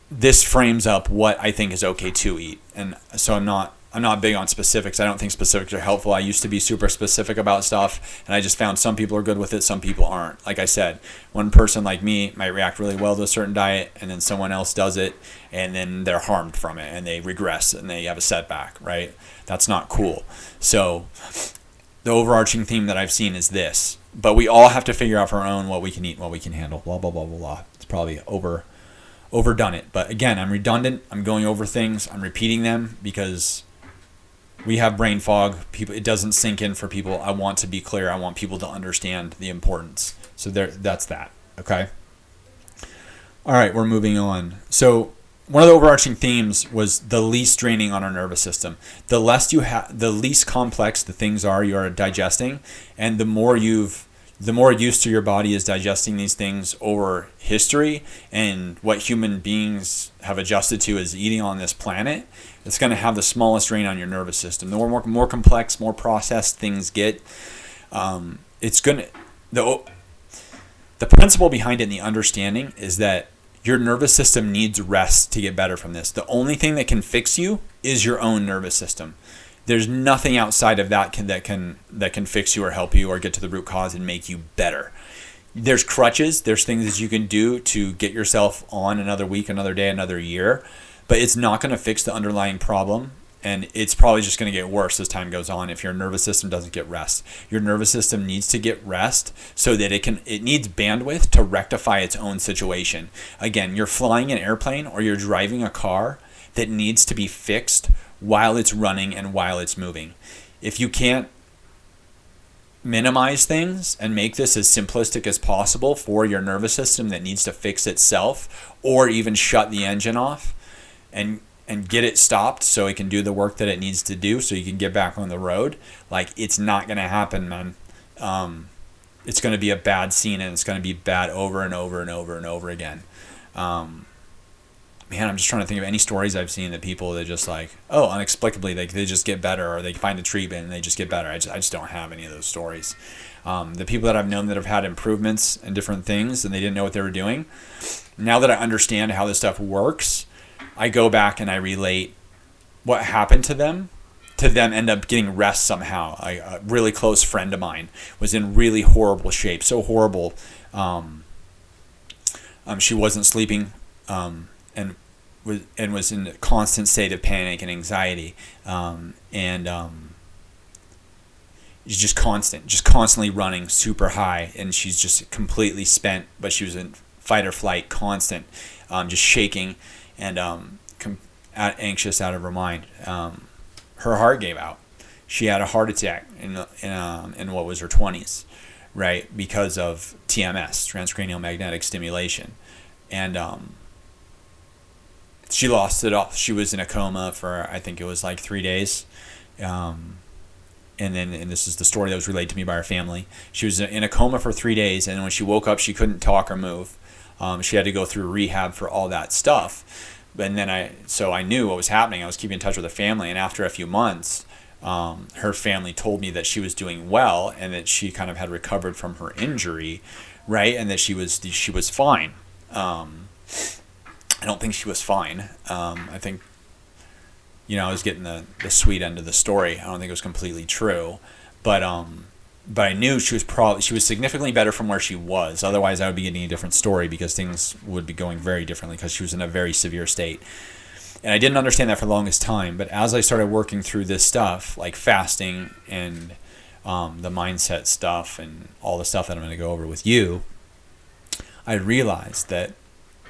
this frames up what I think is okay to eat. And so I'm not big on specifics. I don't think specifics are helpful. I used to be super specific about stuff, and I just found some people are good with it, some people aren't. Like I said, one person like me might react really well to a certain diet, and then someone else does it, and then they're harmed from it, and they regress, and they have a setback, right? That's not cool. So the overarching theme that I've seen is this. But we all have to figure out for our own what we can eat and what we can handle. Blah, blah, blah, blah, blah. It's probably overdone it. But again, I'm redundant. I'm going over things. I'm repeating them because we have brain fog. It doesn't sink in for people. I want to be clear. I want people to understand the importance. So that's that. Okay. All right, we're moving on. So one of the overarching themes was the least draining on our nervous system. The least complex the things are you are digesting, and the more used to your body is digesting these things over history and what human beings have adjusted to as eating on this planet, it's going to have the smallest strain on your nervous system. The more complex, more processed things get, it's going to the principle behind it and the understanding is that your nervous system needs rest to get better from this. The only thing that can fix you is your own nervous system. There's nothing outside of that that can fix you or help you or get to the root cause and make you better. There's crutches. There's things that you can do to get yourself on another week, another day, another year, but it's not going to fix the underlying problem. And it's probably just going to get worse as time goes on if your nervous system doesn't get rest. Your nervous system needs to get rest so that it needs bandwidth to rectify its own situation. Again, you're flying an airplane or you're driving a car that needs to be fixed while it's running and while it's moving. If you can't minimize things and make this as simplistic as possible for your nervous system that needs to fix itself, or even shut the engine off and get it stopped so it can do the work that it needs to do so you can get back on the road, like, it's not going to happen, man. It's going to be a bad scene, and it's going to be bad over and over and over and over again. Man, I'm just trying to think of any stories I've seen that people that just like, oh, inexplicably they just get better, or they find a treatment and they just get better. I just don't have any of those stories. The people that I've known that have had improvements in different things and they didn't know what they were doing, now that I understand how this stuff works, I go back and I relate what happened to them end up getting rest somehow. A really close friend of mine was in really horrible shape, so horrible. She wasn't sleeping, and was in a constant state of panic and anxiety, just constantly running super high, and she's just completely spent. But she was in fight or flight, constant, just shaking. And anxious out of her mind. Her heart gave out. She had a heart attack in what was her 20s, right? Because of TMS, transcranial magnetic stimulation, and she lost it all. She was in a coma for, I think it was like 3 days, and this is the story that was relayed to me by her family. She was in a coma for 3 days, and when she woke up, she couldn't talk or move. She had to go through rehab for all that stuff. And then I knew what was happening. I was keeping in touch with her family. And after a few months, her family told me that she was doing well and that she kind of had recovered from her injury, right? And that she was fine. I don't think she was fine. I think I was getting the sweet end of the story. I don't think it was completely true, but I knew she was significantly better from where she was. Otherwise, I would be getting a different story because things would be going very differently because she was in a very severe state. And I didn't understand that for the longest time. But as I started working through this stuff, like fasting and the mindset stuff and all the stuff that I'm going to go over with you, I realized that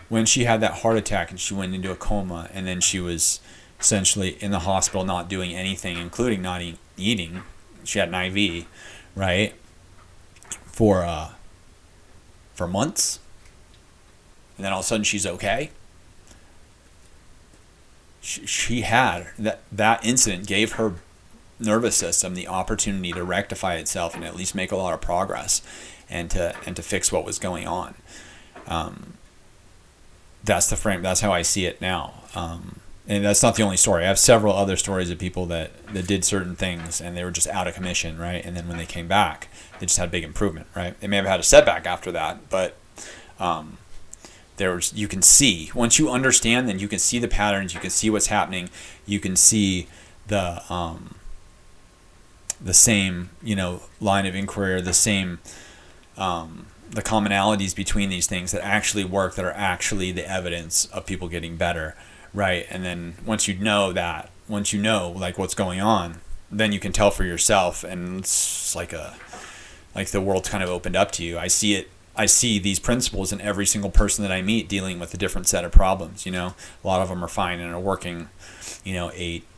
when she had that heart attack and she went into a coma, and then she was essentially in the hospital not doing anything, including not eating. She had an IV, right, for months, and then all of a sudden she's okay. She had that incident gave her nervous system the opportunity to rectify itself and at least make a lot of progress, and to fix what was going on. That's the frame. That's how I see it now. And that's not the only story. I have several other stories of people that did certain things and they were just out of commission, right? And then when they came back, they just had big improvement, right? They may have had a setback after that, but you can see, once you understand, then you can see the patterns, you can see what's happening, you can see the same, line of inquiry, or the same, the commonalities between these things that actually work, that are actually the evidence of people getting better, right? And then once you know like what's going on, then you can tell for yourself, and it's like the world's kind of opened up to you. I see these principles in every single person that I meet dealing with a different set of problems. A lot of them are fine and are working,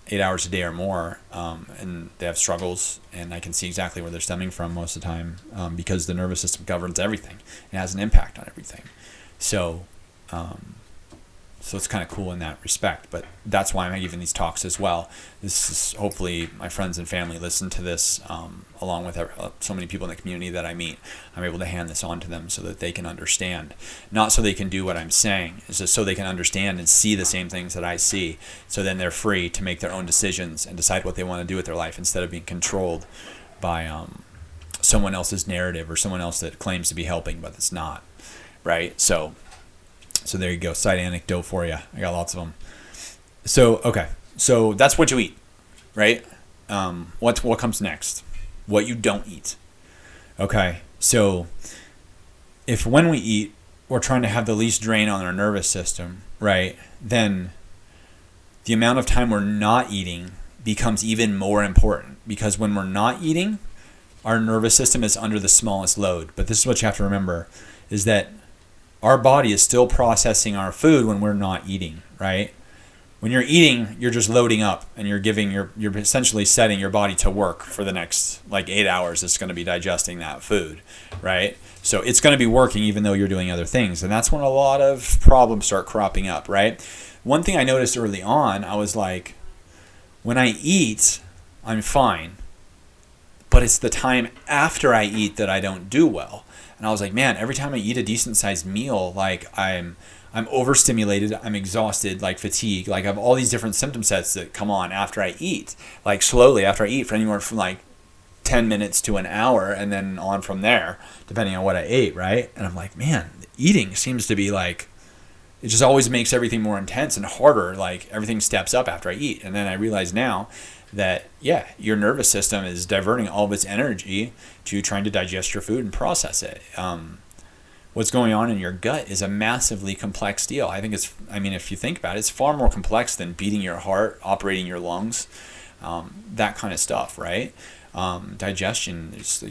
8 hours a day or more, and they have struggles, and I can see exactly where they're stemming from most of the time, because the nervous system governs everything. It has an impact on everything. So it's kind of cool in that respect, but that's why I'm giving these talks as well. This is, hopefully my friends and family listen to this, along with so many people in the community that I meet. I'm able to hand this on to them so that they can understand, not so they can do what I'm saying, it's just so they can understand and see the same things that I see. So then they're free to make their own decisions and decide what they want to do with their life, instead of being controlled by someone else's narrative, or someone else that claims to be helping but it's not, right? So there you go, side anecdote for you. I got lots of them. So, okay. So that's what you eat, right? What comes next? What you don't eat. Okay. So if when we eat, we're trying to have the least drain on our nervous system, right? Then the amount of time we're not eating becomes even more important, because when we're not eating, our nervous system is under the smallest load. But this is what you have to remember, is that our body is still processing our food when we're not eating, right? When you're eating, you're just loading up, and you're essentially setting your body to work for the next 8 hours. It's going to be digesting that food, right? So it's going to be working even though you're doing other things. And that's when a lot of problems start cropping up, right? One thing I noticed early on, I was like, when I eat, I'm fine. But it's the time after I eat that I don't do well. And I was like, man, every time I eat a decent sized meal, I'm overstimulated, I'm exhausted, fatigue, I have all these different symptom sets that come on after I eat, slowly after I eat, for anywhere from 10 minutes to an hour, and then on from there, depending on what I ate, right? And I'm like, man, eating seems to be it just always makes everything more intense and harder, everything steps up after I eat. And then I realize now that, yeah, your nervous system is diverting all of its energy to trying to digest your food and process it. What's going on in your gut is a massively complex deal. If you think about it, it's far more complex than beating your heart, operating your lungs, that kind of stuff, right? Digestion, there's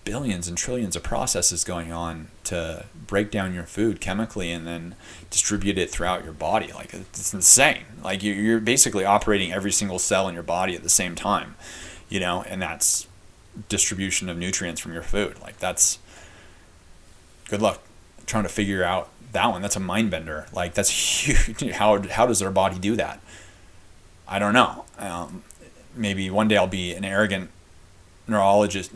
billions and trillions of processes going on to break down your food chemically and then distribute it throughout your body. It's insane. You're basically operating every single cell in your body at the same time, and that's distribution of nutrients from your food. That's good luck trying to figure out that one. That's a mind bender. That's huge. How does our body do that? I don't know. Maybe one day I'll be an arrogant neurologist,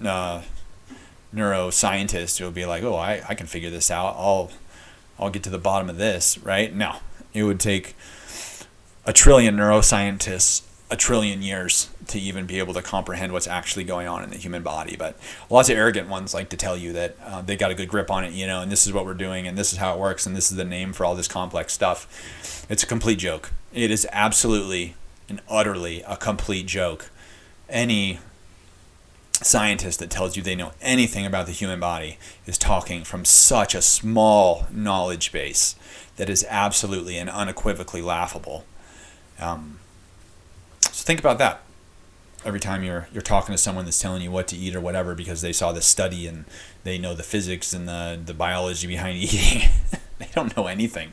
neuroscientist who will be like, oh, I can figure this out. I'll get to the bottom of this, right? No, it would take a trillion neuroscientists a trillion years to even be able to comprehend what's actually going on in the human body. But lots of arrogant ones like to tell you that they got a good grip on it, and this is what we're doing, and this is how it works, and this is the name for all this complex stuff. It's a complete joke. It is absolutely and utterly a complete joke. Any scientist that tells you they know anything about the human body is talking from such a small knowledge base that is absolutely and unequivocally laughable. So think about that every time you're talking to someone that's telling you what to eat or whatever because they saw this study and they know the physics and the biology behind eating. They don't know anything,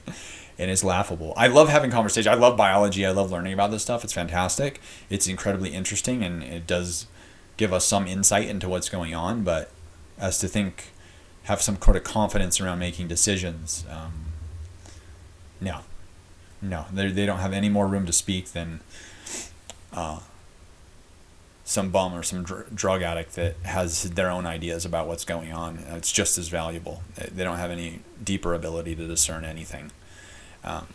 and it's laughable. I love having conversations. I love biology. I love learning about this stuff. It's fantastic. It's incredibly interesting, and it does give us some insight into what's going on. But as to have some sort of confidence around making decisions, no, they don't have any more room to speak than some bum or some drug addict that has their own ideas about what's going on. It's just as valuable. They don't have any deeper ability to discern anything. And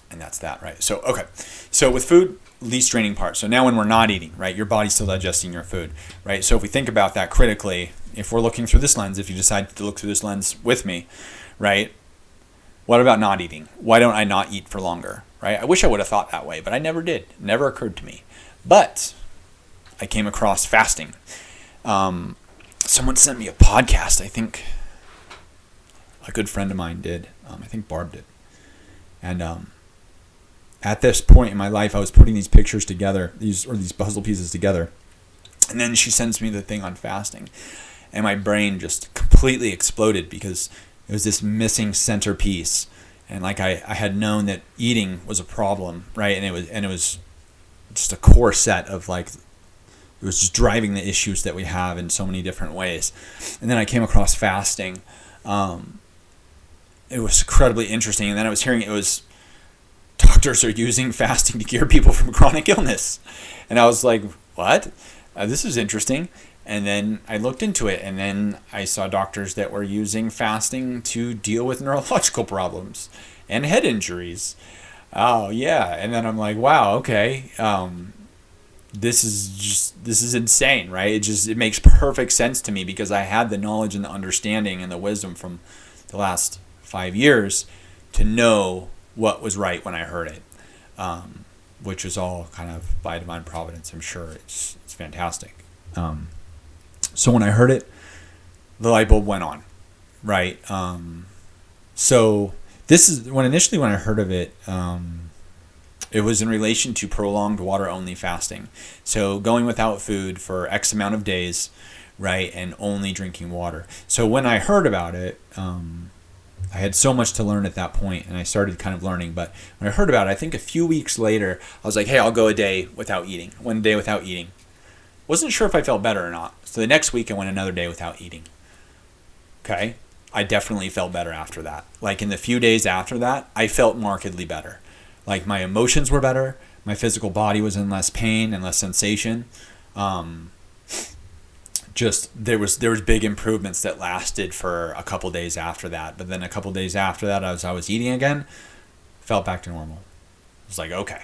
that's that, right? So, okay. So with food, least draining part. So now when we're not eating, right, your body's still digesting your food, right? So if we think about that critically, if we're looking through this lens, if you decide to look through this lens with me, right, what about not eating? Why don't I not eat for longer, right? I wish I would have thought that way, but I never did. It never occurred to me. But I came across fasting. Someone sent me a podcast. I think a good friend of mine did. I think Barb did. And at this point in my life, I was putting these pictures together, these puzzle pieces together. And then she sends me the thing on fasting. And my brain just completely exploded because it was this missing centerpiece. And like I had known that eating was a problem, right? And it was just a core set of like, it was just driving the issues that we have in so many different ways. And then I came across fasting. It was incredibly interesting. And then I was hearing it was doctors are using fasting to cure people from chronic illness. And I was like, what? This is interesting. And then I looked into it, and then I saw doctors that were using fasting to deal with neurological problems and head injuries. Oh, yeah. And then I'm like, wow, okay. This is insane, right? It makes perfect sense to me because I had the knowledge and the understanding and the wisdom from the last 5 years to know what was right when I heard it, which was all kind of by divine providence. I'm sure it's fantastic. So when I heard it, the light bulb went on, right? So this is when I heard of it. It was in relation to prolonged water-only fasting. So going without food for X amount of days, right, and only drinking water. So when I heard about it, I had so much to learn at that point, and I started kind of learning. But when I heard about it, I think a few weeks later, I was like, hey, I'll go a day without eating. One day without eating. Wasn't sure if I felt better or not. So the next week, I went another day without eating. Okay? I definitely felt better after that. Like in the few days after that, I felt markedly better. Like my emotions were better. My physical body was in less pain and less sensation. Just there was big improvements that lasted for a couple days after that. But then a couple days after that, as I was eating again, felt back to normal. I was like, okay,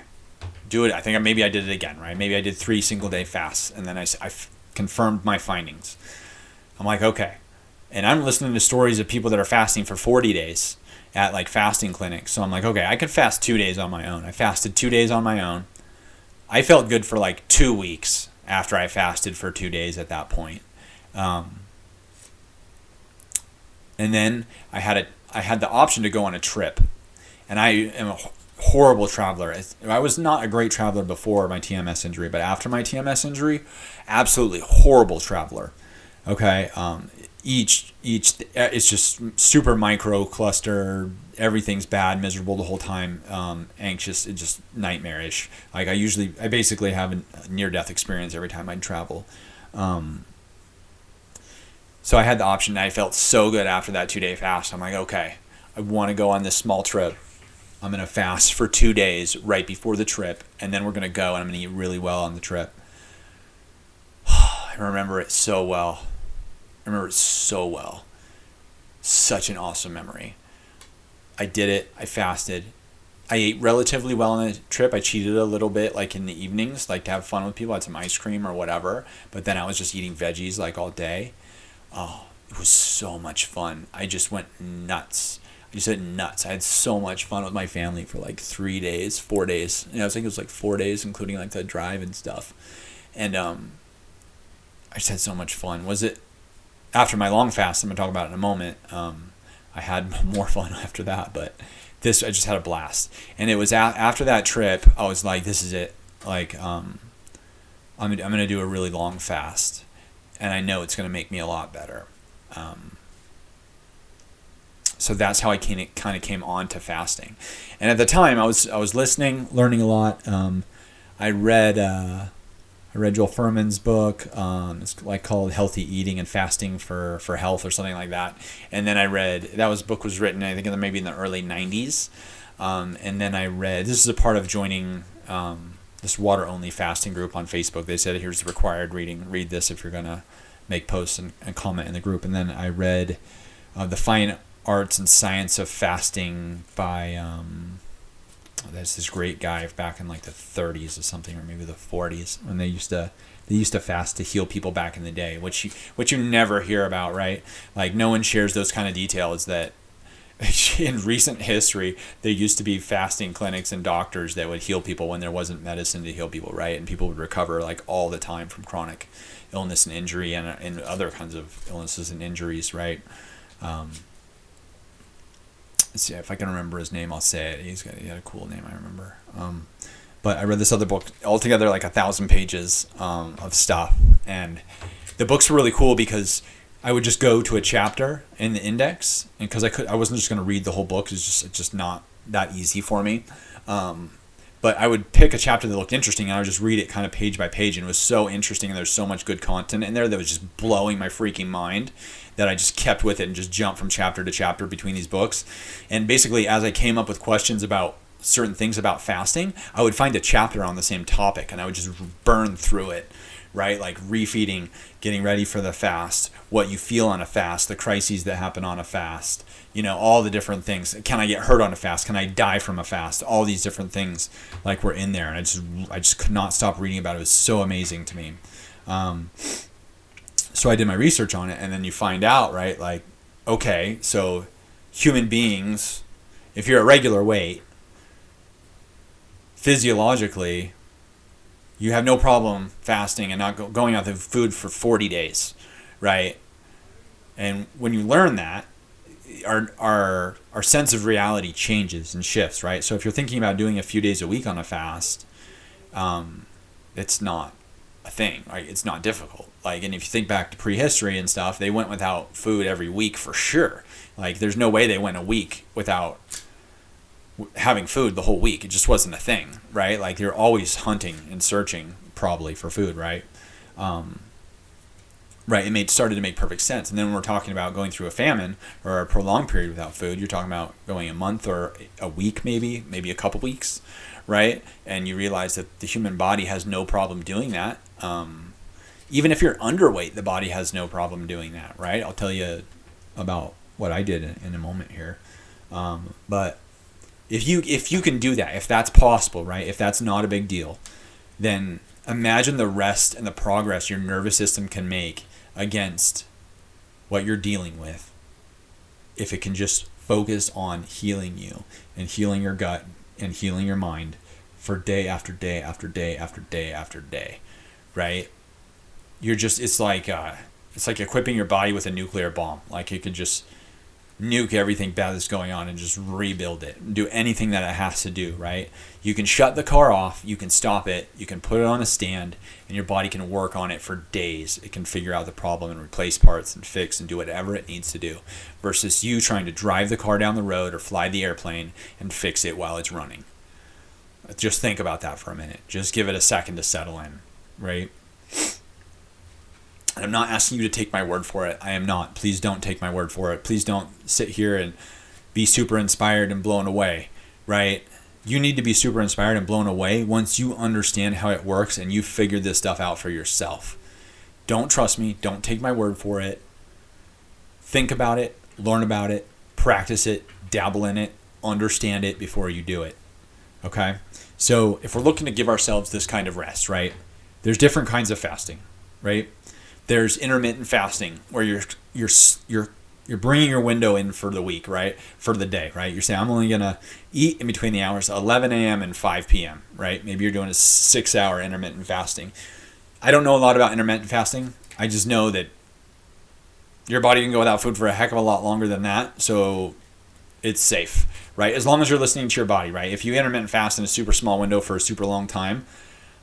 do it. I think maybe I did it again, right? Maybe I did 3 single day fasts, and then I confirmed my findings. I'm like, okay. And I'm listening to stories of people that are fasting for 40 days at like fasting clinics. So I'm like, okay, I could fast 2 days on my own. I fasted 2 days on my own. I felt good for like 2 weeks after I fasted for 2 days at that point. And then I had the option to go on a trip. And I am a horrible traveler. I was not a great traveler before my TMS injury, but after my TMS injury, absolutely horrible traveler. Okay, it's just super micro cluster. Everything's bad, miserable the whole time, anxious, it's just nightmarish. Like I basically have a near-death experience every time I travel. So I had the option, and I felt so good after that 2-day fast. I'm like, okay, I want to go on this small trip. I'm going to fast for 2 days right before the trip, and then we're going to go, and I'm going to eat really well on the trip. I remember it so well. Such an awesome memory. I did it. I fasted. I ate relatively well on the trip. I cheated a little bit, like in the evenings, like to have fun with people. I had some ice cream or whatever. But then I was just eating veggies like all day. Oh, it was so much fun. I just went nuts. I just went nuts. I had so much fun with my family for like 3 days, 4 days. I think it was like 4 days, including like the drive and stuff. And I just had so much fun. Was it after my long fast? I'm gonna talk about it in a moment. I had more fun after that, but I just had a blast. And it was after that trip, I was like, this is it. Like, I'm gonna do a really long fast, and I know it's gonna make me a lot better. So that's how I kind of came on to fasting. And at the time, I was listening, learning a lot. I read Joel Fuhrman's book. It's like called Healthy Eating and Fasting for Health or something like that. And then I read book was written, I think, maybe in the early 90s. And then I read, this is a part of joining this water only fasting group on Facebook. They said, here's the required reading. Read this if you're gonna make posts and comment in the group. And then I read The Fine Arts and Science of Fasting by there's this great guy back in like the 30s or something, or maybe the 40s, when they used to fast to heal people back in the day, which you never hear about, right? Like, no one shares those kind of details that in recent history there used to be fasting clinics and doctors that would heal people when there wasn't medicine to heal people, right? And people would recover like all the time from chronic illness and injury and other kinds of illnesses and injuries, right? Let's see if I can remember his name. I'll say it. He had a cool name, I remember. But I read this other book, altogether like 1,000 pages of stuff, and the books were really cool because I would just go to a chapter in the index, and because I wasn't just going to read the whole book. It's just not that easy for me. But I would pick a chapter that looked interesting, and I would just read it kind of page by page, and it was so interesting, and there's so much good content in there that was just blowing my freaking mind that I just kept with it and just jumped from chapter to chapter between these books. And basically, as I came up with questions about certain things about fasting, I would find a chapter on the same topic, and I would just burn through it, right? Like refeeding, getting ready for the fast, what you feel on a fast, the crises that happen on a fast, all the different things. Can I get hurt on a fast? Can I die from a fast? All these different things like were in there, and I just could not stop reading about it. It was so amazing to me. So I did my research on it, and then you find out, right? Like, okay, so human beings, if you're at regular weight, physiologically, you have no problem fasting and not going out to food for 40 days, right? And when you learn that, our sense of reality changes and shifts, right? So if you're thinking about doing a few days a week on a fast, it's not a thing, right? It's not difficult. Like, and if you think back to prehistory and stuff, they went without food every week for sure. Like, there's no way they went a week without having food the whole week. It just wasn't a thing, right? Like, you're always hunting and searching probably for food, right? Right, it started to make perfect sense. And then when we're talking about going through a famine or a prolonged period without food, you're talking about going a month or a week, maybe a couple weeks, right? And you realize that the human body has no problem doing that. Even if you're underweight, the body has no problem doing that, right? I'll tell you about what I did in a moment here. But if you can do that, if that's possible, right? If that's not a big deal, then imagine the rest and the progress your nervous system can make against what you're dealing with if it can just focus on healing you and healing your gut and healing your mind for day after day after day after day after day, right? It's like equipping your body with a nuclear bomb. Like, you could just nuke everything bad that's going on and just rebuild it, do anything that it has to do, right? You can shut the car off, you can stop it, you can put it on a stand, and your body can work on it for days. It can figure out the problem and replace parts and fix and do whatever it needs to do, versus you trying to drive the car down the road or fly the airplane and fix it while it's running. Just think about that for a minute. Just give it a second to settle in, right? And I'm not asking you to take my word for it. I am not. Please don't take my word for it. Please don't sit here and be super inspired and blown away, right? You need to be super inspired and blown away once you understand how it works and you figured this stuff out for yourself. Don't trust me. Don't take my word for it. Think about it, learn about it, practice it, dabble in it, understand it before you do it, okay? So if we're looking to give ourselves this kind of rest, right, there's different kinds of fasting, right? There's intermittent fasting where you're You're bringing your window in for the week, right? For the day, right? You're saying, I'm only going to eat in between the hours 11 a.m. and 5 p.m., right? Maybe you're doing a 6-hour intermittent fasting. I don't know a lot about intermittent fasting. I just know that your body can go without food for a heck of a lot longer than that. So it's safe, right? As long as you're listening to your body, right? If you intermittent fast in a super small window for a super long time,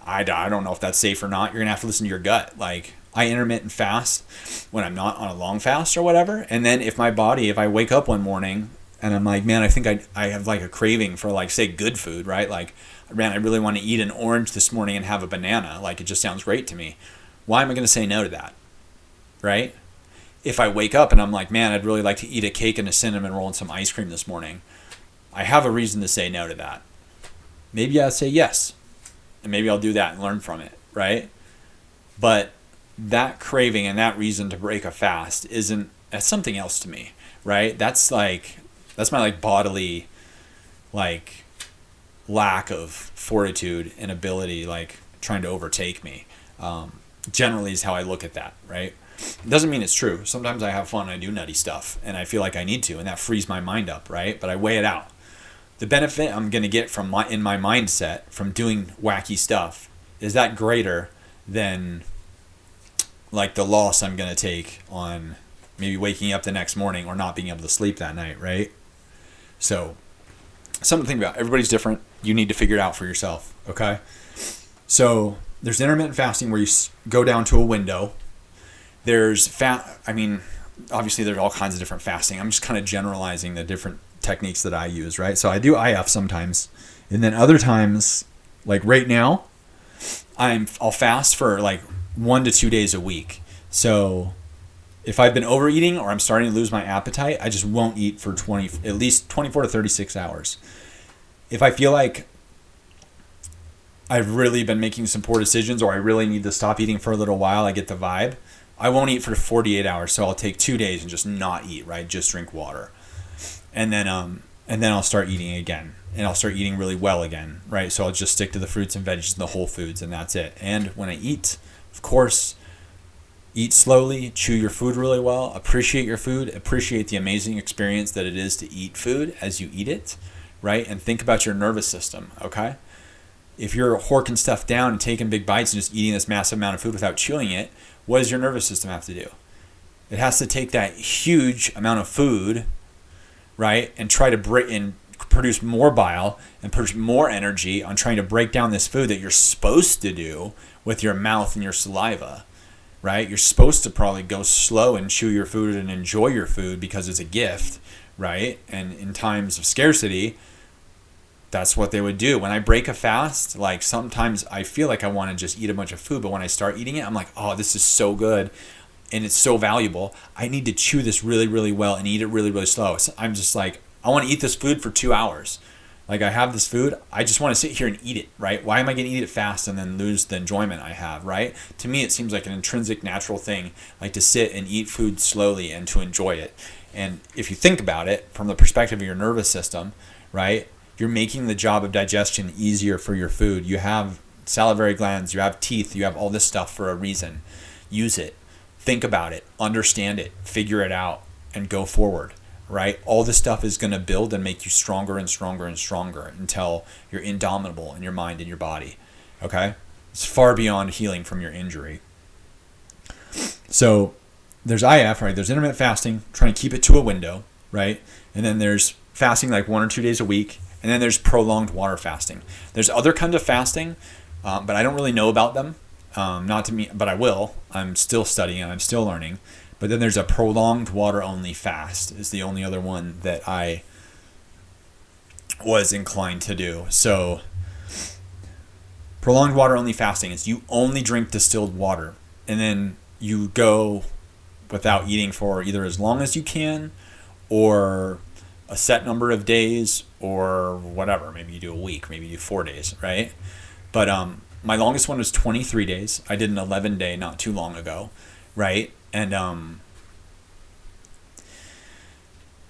I don't know if that's safe or not. You're going to have to listen to your gut. Like, I intermittent fast when I'm not on a long fast or whatever. And then if I wake up one morning and I'm like, man, I think I have like a craving for, like, say, good food, right? Like, man, I really want to eat an orange this morning and have a banana. Like, it just sounds great to me. Why am I going to say no to that, right? If I wake up and I'm like, man, I'd really like to eat a cake and a cinnamon roll and some ice cream this morning, I have a reason to say no to that. Maybe I'll say yes, and maybe I'll do that and learn from it, right? But that craving and that reason to break a fast that's something else to me, right? That's my like bodily, like, lack of fortitude and ability, like, trying to overtake me. Generally is how I look at that, right? It doesn't mean it's true. Sometimes I have fun, I do nutty stuff, and I feel like I need to, and that frees my mind up, right? But I weigh it out. The benefit I'm going to get in my mindset from doing wacky stuff, is that greater than, like, the loss I'm going to take on maybe waking up the next morning or not being able to sleep that night, right? So, something to think about. Everybody's different. You need to figure it out for yourself, okay? So, there's intermittent fasting where you go down to a window. There's obviously there's all kinds of different fasting. I'm just kind of generalizing the different techniques that I use, right? So I do IF sometimes. And then other times, like right now, I'll fast for like 1 to 2 days a week. So if I've been overeating or I'm starting to lose my appetite, I just won't eat for at least 24 to 36 hours. If I feel like I've really been making some poor decisions or I really need to stop eating for a little while, I get the vibe, I won't eat for 48 hours. So I'll take 2 days and just not eat, right? Just drink water. And then I'll start eating again. And I'll start eating really well again, right? So I'll just stick to the fruits and veggies and the whole foods, and that's it. And when I eat, of course, eat slowly, chew your food really well, appreciate your food, appreciate the amazing experience that it is to eat food as you eat it, right? And think about your nervous system, okay? If you're horking stuff down and taking big bites and just eating this massive amount of food without chewing it, what does your nervous system have to do? It has to take that huge amount of food, right, and try to produce more bile and produce more energy on trying to break down this food that you're supposed to do with your mouth and your saliva, right? You're supposed to probably go slow and chew your food and enjoy your food because it's a gift, right? And in times of scarcity, that's what they would do. When I break a fast, like sometimes I feel like I want to just eat a bunch of food, but when I start eating it, I'm like, oh, this is so good and it's so valuable. I need to chew this really, really well and eat it really, really slow. So I'm just like, I want to eat this food for 2 hours. Like, I have this food, I just want to sit here and eat it, right? Why am I going to eat it fast and then lose the enjoyment I have, right? To me, it seems like an intrinsic, natural thing, like to sit and eat food slowly and to enjoy it. And if you think about it from the perspective of your nervous system, right, you're making the job of digestion easier for your food. You have salivary glands, you have teeth, you have all this stuff for a reason. Use it. Think about it. Understand it. Figure it out and go forward. Right? All this stuff is going to build and make you stronger and stronger and stronger until you're indomitable in your mind and your body. Okay? It's far beyond healing from your injury. So there's IF, right? There's intermittent fasting, trying to keep it to a window, right? And then there's fasting like 1 or 2 days a week. And then there's prolonged water fasting. There's other kinds of fasting, but I don't really know about them. Not to me, but I will. I'm still studying and I'm still learning. But then there's a prolonged water-only fast is the only other one that I was inclined to do. So prolonged water-only fasting is you only drink distilled water. And then you go without eating for either as long as you can or a set number of days or whatever. Maybe you do a week, maybe you do 4 days, right? But my longest one was 23 days. I did an 11-day not too long ago, right? And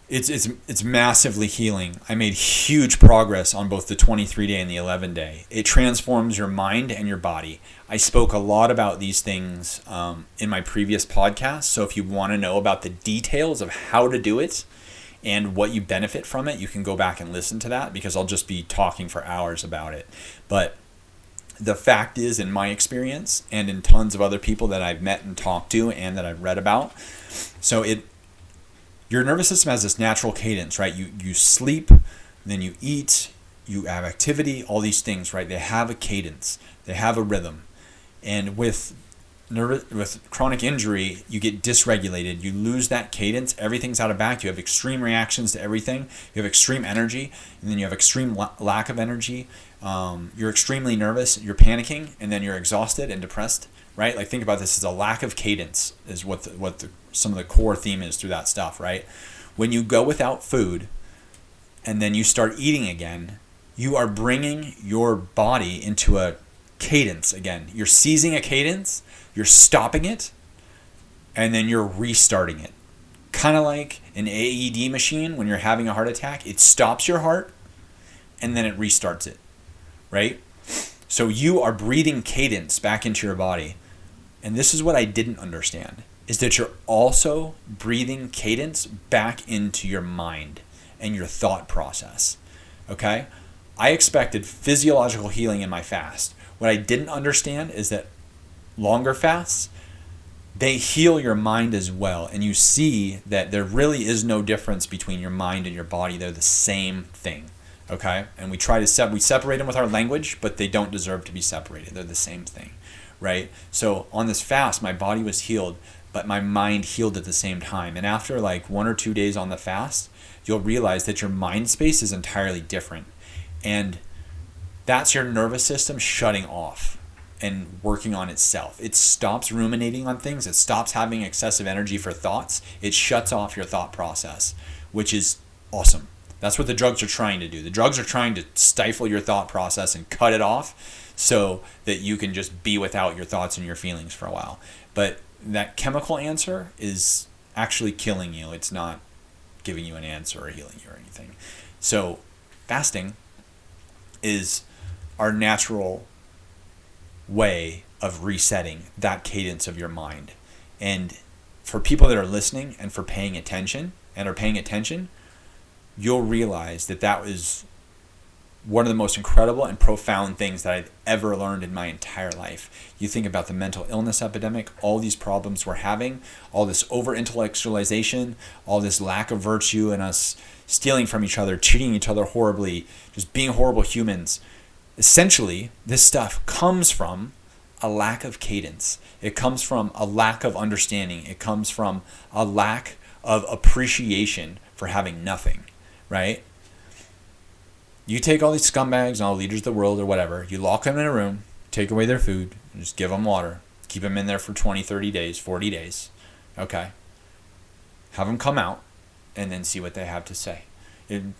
It's massively healing. I made huge progress on both the 23-day and the 11-day. It transforms your mind and your body. I spoke a lot about these things in my previous podcast. So if you want to know about the details of how to do it and what you benefit from it, you can go back and listen to that, because I'll just be talking for hours about it. But the fact is, in my experience and in tons of other people that I've met and talked to and that I've read about, your nervous system has this natural cadence, right? You sleep, then you eat, you have activity, all these things, right? They have a cadence, they have a rhythm. And with chronic injury, you get dysregulated, you lose that cadence, everything's out of whack, you have extreme reactions to everything, you have extreme energy, and then you have extreme lack of energy. You're extremely nervous, you're panicking, and then you're exhausted and depressed, right? Like, think about this as a lack of cadence is what some of the core theme is through that stuff, right? When you go without food and then you start eating again, you are bringing your body into a cadence again. You're seizing a cadence, you're stopping it, and then you're restarting it. Kind of like an AED machine when you're having a heart attack. It stops your heart and then it restarts it, right? So you are breathing cadence back into your body. And this is what I didn't understand, is that you're also breathing cadence back into your mind and your thought process, okay? I expected physiological healing in my fast. What I didn't understand is that longer fasts, they heal your mind as well. And you see that there really is no difference between your mind and your body. They're the same thing, okay? And we try to we separate them with our language, but they don't deserve to be separated. They're the same thing, right? So on this fast, my body was healed, but my mind healed at the same time. And after like 1 or 2 days on the fast, you'll realize that your mind space is entirely different. And that's your nervous system shutting off and working on itself. It stops ruminating on things. It stops having excessive energy for thoughts. It shuts off your thought process, which is awesome. That's what the drugs are trying to do. The drugs are trying to stifle your thought process and cut it off so that you can just be without your thoughts and your feelings for a while. But that chemical answer is actually killing you. It's not giving you an answer or healing you or anything. So fasting is our natural way of resetting that cadence of your mind. And for people that are listening and for paying attention and are paying attention, you'll realize that that was one of the most incredible and profound things that I've ever learned in my entire life. You think about the mental illness epidemic, all these problems we're having, all this over-intellectualization, all this lack of virtue and us stealing from each other, treating each other horribly, just being horrible humans. Essentially, this stuff comes from a lack of cadence. It comes from a lack of understanding. It comes from a lack of appreciation for having nothing, right? You take all these scumbags and all the leaders of the world or whatever, you lock them in a room, take away their food, and just give them water, keep them in there for 20, 30 days, 40 days, okay? Have them come out and then see what they have to say. I'm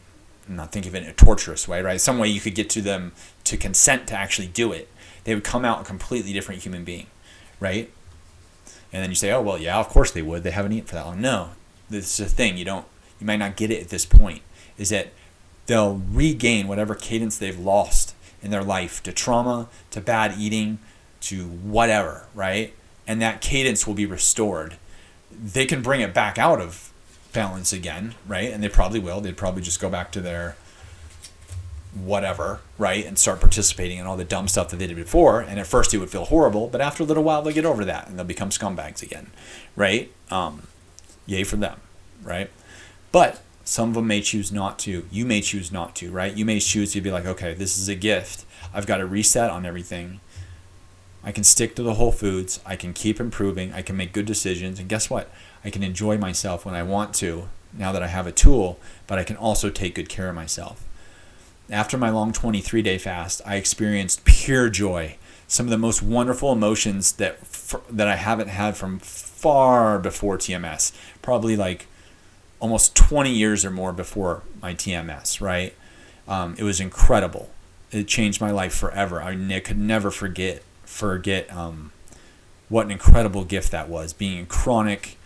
not thinking of it in a torturous way, right? Some way you could get to them to consent to actually do it. They would come out a completely different human being, right? And then you say, oh, well, yeah, of course they would. They haven't eaten for that long. No, this is a thing. You might not get it at this point, is that they'll regain whatever cadence they've lost in their life to trauma, to bad eating, to whatever, right? And that cadence will be restored. They can bring it back out of balance again, right? And they probably will. They'd probably just go back to their whatever, right? And start participating in all the dumb stuff that they did before. And at first it would feel horrible, but after a little while they'll get over that and they'll become scumbags again, right? Yay for them, right? But some of them may choose not to. You may choose not to, right? You may choose to be like, okay, this is a gift. I've got to reset on everything. I can stick to the whole foods. I can keep improving. I can make good decisions. And guess what? I can enjoy myself when I want to, now that I have a tool, but I can also take good care of myself. After my long 23-day fast, I experienced pure joy. Some of the most wonderful emotions that I haven't had from far before TMS. Probably like almost 20 years or more before my TMS, right? It was incredible. It changed my life forever. I could never forget what an incredible gift that was. Being in chronic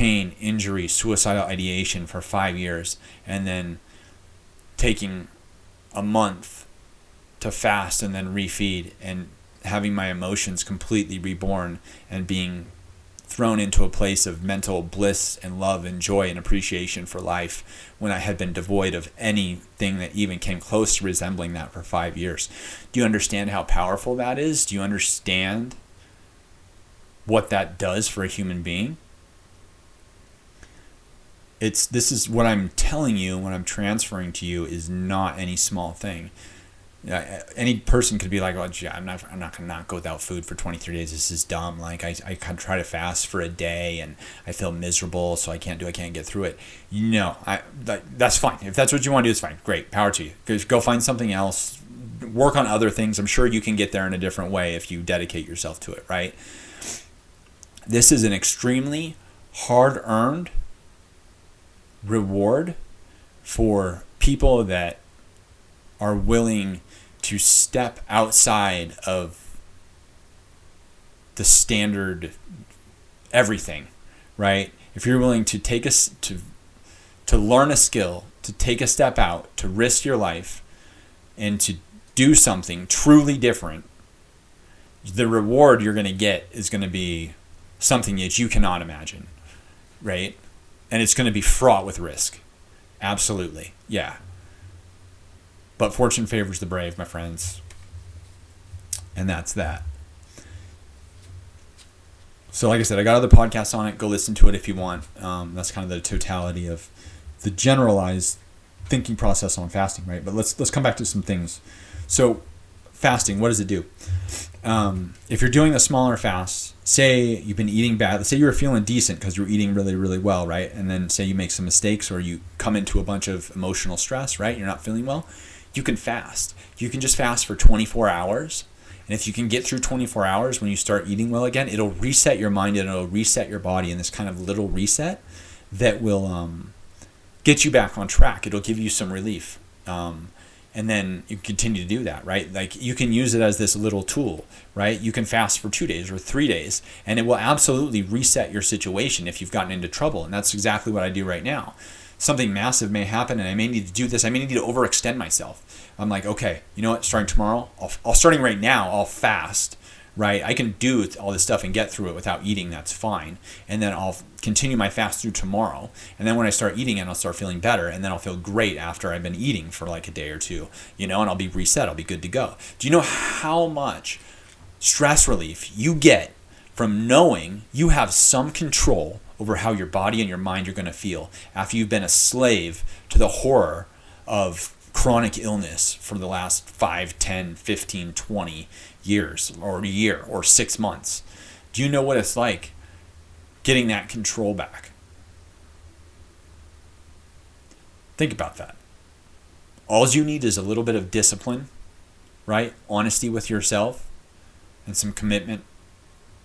pain, injury, suicidal ideation for 5 years, and then taking a month to fast and then refeed, and having my emotions completely reborn and being thrown into a place of mental bliss and love and joy and appreciation for life when I had been devoid of anything that even came close to resembling that for 5 years. Do you understand how powerful that is? Do you understand what that does for a human being? This is what I'm telling you, what I'm transferring to you is not any small thing. Any person could be like, "Oh, gee, I'm not gonna not go without food for 23 days. This is dumb. Like I can try to fast for a day and I feel miserable, so I can't get through it." No, that's fine. If that's what you want to do, it's fine. Great, power to you. Go find something else. Work on other things. I'm sure you can get there in a different way if you dedicate yourself to it. Right? This is an extremely hard-earned reward for people that are willing to step outside of the standard everything, right? If you're willing to take to learn a skill, to take a step out, to risk your life, and to do something truly different, the reward you're going to get is going to be something that you cannot imagine, right? And it's going to be fraught with risk. Absolutely. Yeah. But fortune favors the brave, my friends. And that's that. So like I said, I got other podcasts on it. Go listen to it if you want. That's kind of the totality of the generalized thinking process on fasting, right? But let's come back to some things. So fasting, what does it do? If you're doing a smaller fast, say you've been eating bad, let's say you were feeling decent because you were eating really, really well, right? And then say you make some mistakes or you come into a bunch of emotional stress, right? You're not feeling well. You can fast. You can just fast for 24 hours. And if you can get through 24 hours when you start eating well again, it'll reset your mind and it'll reset your body in this kind of little reset that will get you back on track. It'll give you some relief. And then you continue to do that, right? Like you can use it as this little tool, right? You can fast for 2 days or 3 days, and it will absolutely reset your situation if you've gotten into trouble. And that's exactly what I do right now. Something massive may happen and I may need to do this. I may need to overextend myself. I'm like, okay, you know what? Starting tomorrow, starting right now, I'll fast, right? I can do all this stuff and get through it without eating. That's fine. And then I'll continue my fast through tomorrow. And then when I start eating, I'll start feeling better. And then I'll feel great after I've been eating for like a day or two, and I'll be reset. I'll be good to go. Do you know how much stress relief you get from knowing you have some control over how your body and your mind are going to feel after you've been a slave to the horror of chronic illness for the last 5, 10, 15, 20 years or a year or 6 months? Do you know what it's like getting that control back? Think about that. All you need is a little bit of discipline, right? Honesty with yourself and some commitment,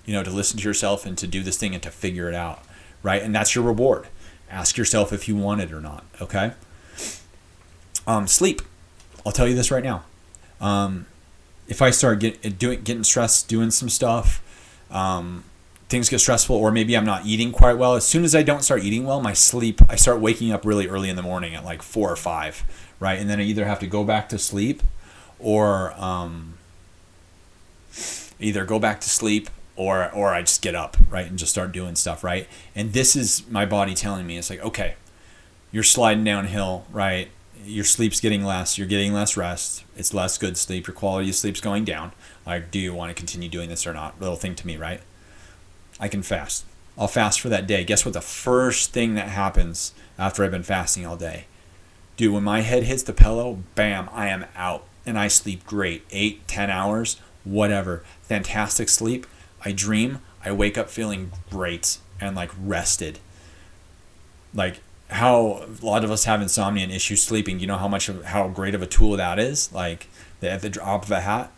to listen to yourself and to do this thing and to figure it out, right? And that's your reward. Ask yourself if you want it or not, okay? Sleep. I'll tell you this right now. If I start getting stressed, doing some stuff, things get stressful, or maybe I'm not eating quite well. As soon as I don't start eating well, my sleep, I start waking up really early in the morning at like 4 or 5, right? And then I either have to go back to sleep or or I just get up, right, and just start doing stuff, right? And this is my body telling me, it's like, okay, you're sliding downhill, right? Your sleep's getting less, you're getting less rest, it's less good sleep, your quality of sleep's going down. Like, do you want to continue doing this or not? Little thing to me, right? I can fast. I'll fast for that day. Guess what the first thing that happens after I've been fasting all day? Dude, when my head hits the pillow, bam, I am out. And I sleep great. 8, 10 hours, whatever. Fantastic sleep. I dream. I wake up feeling great and like rested. Like, how a lot of us have insomnia and issues sleeping. You know how great of a tool that is? Like, at the drop of a hat.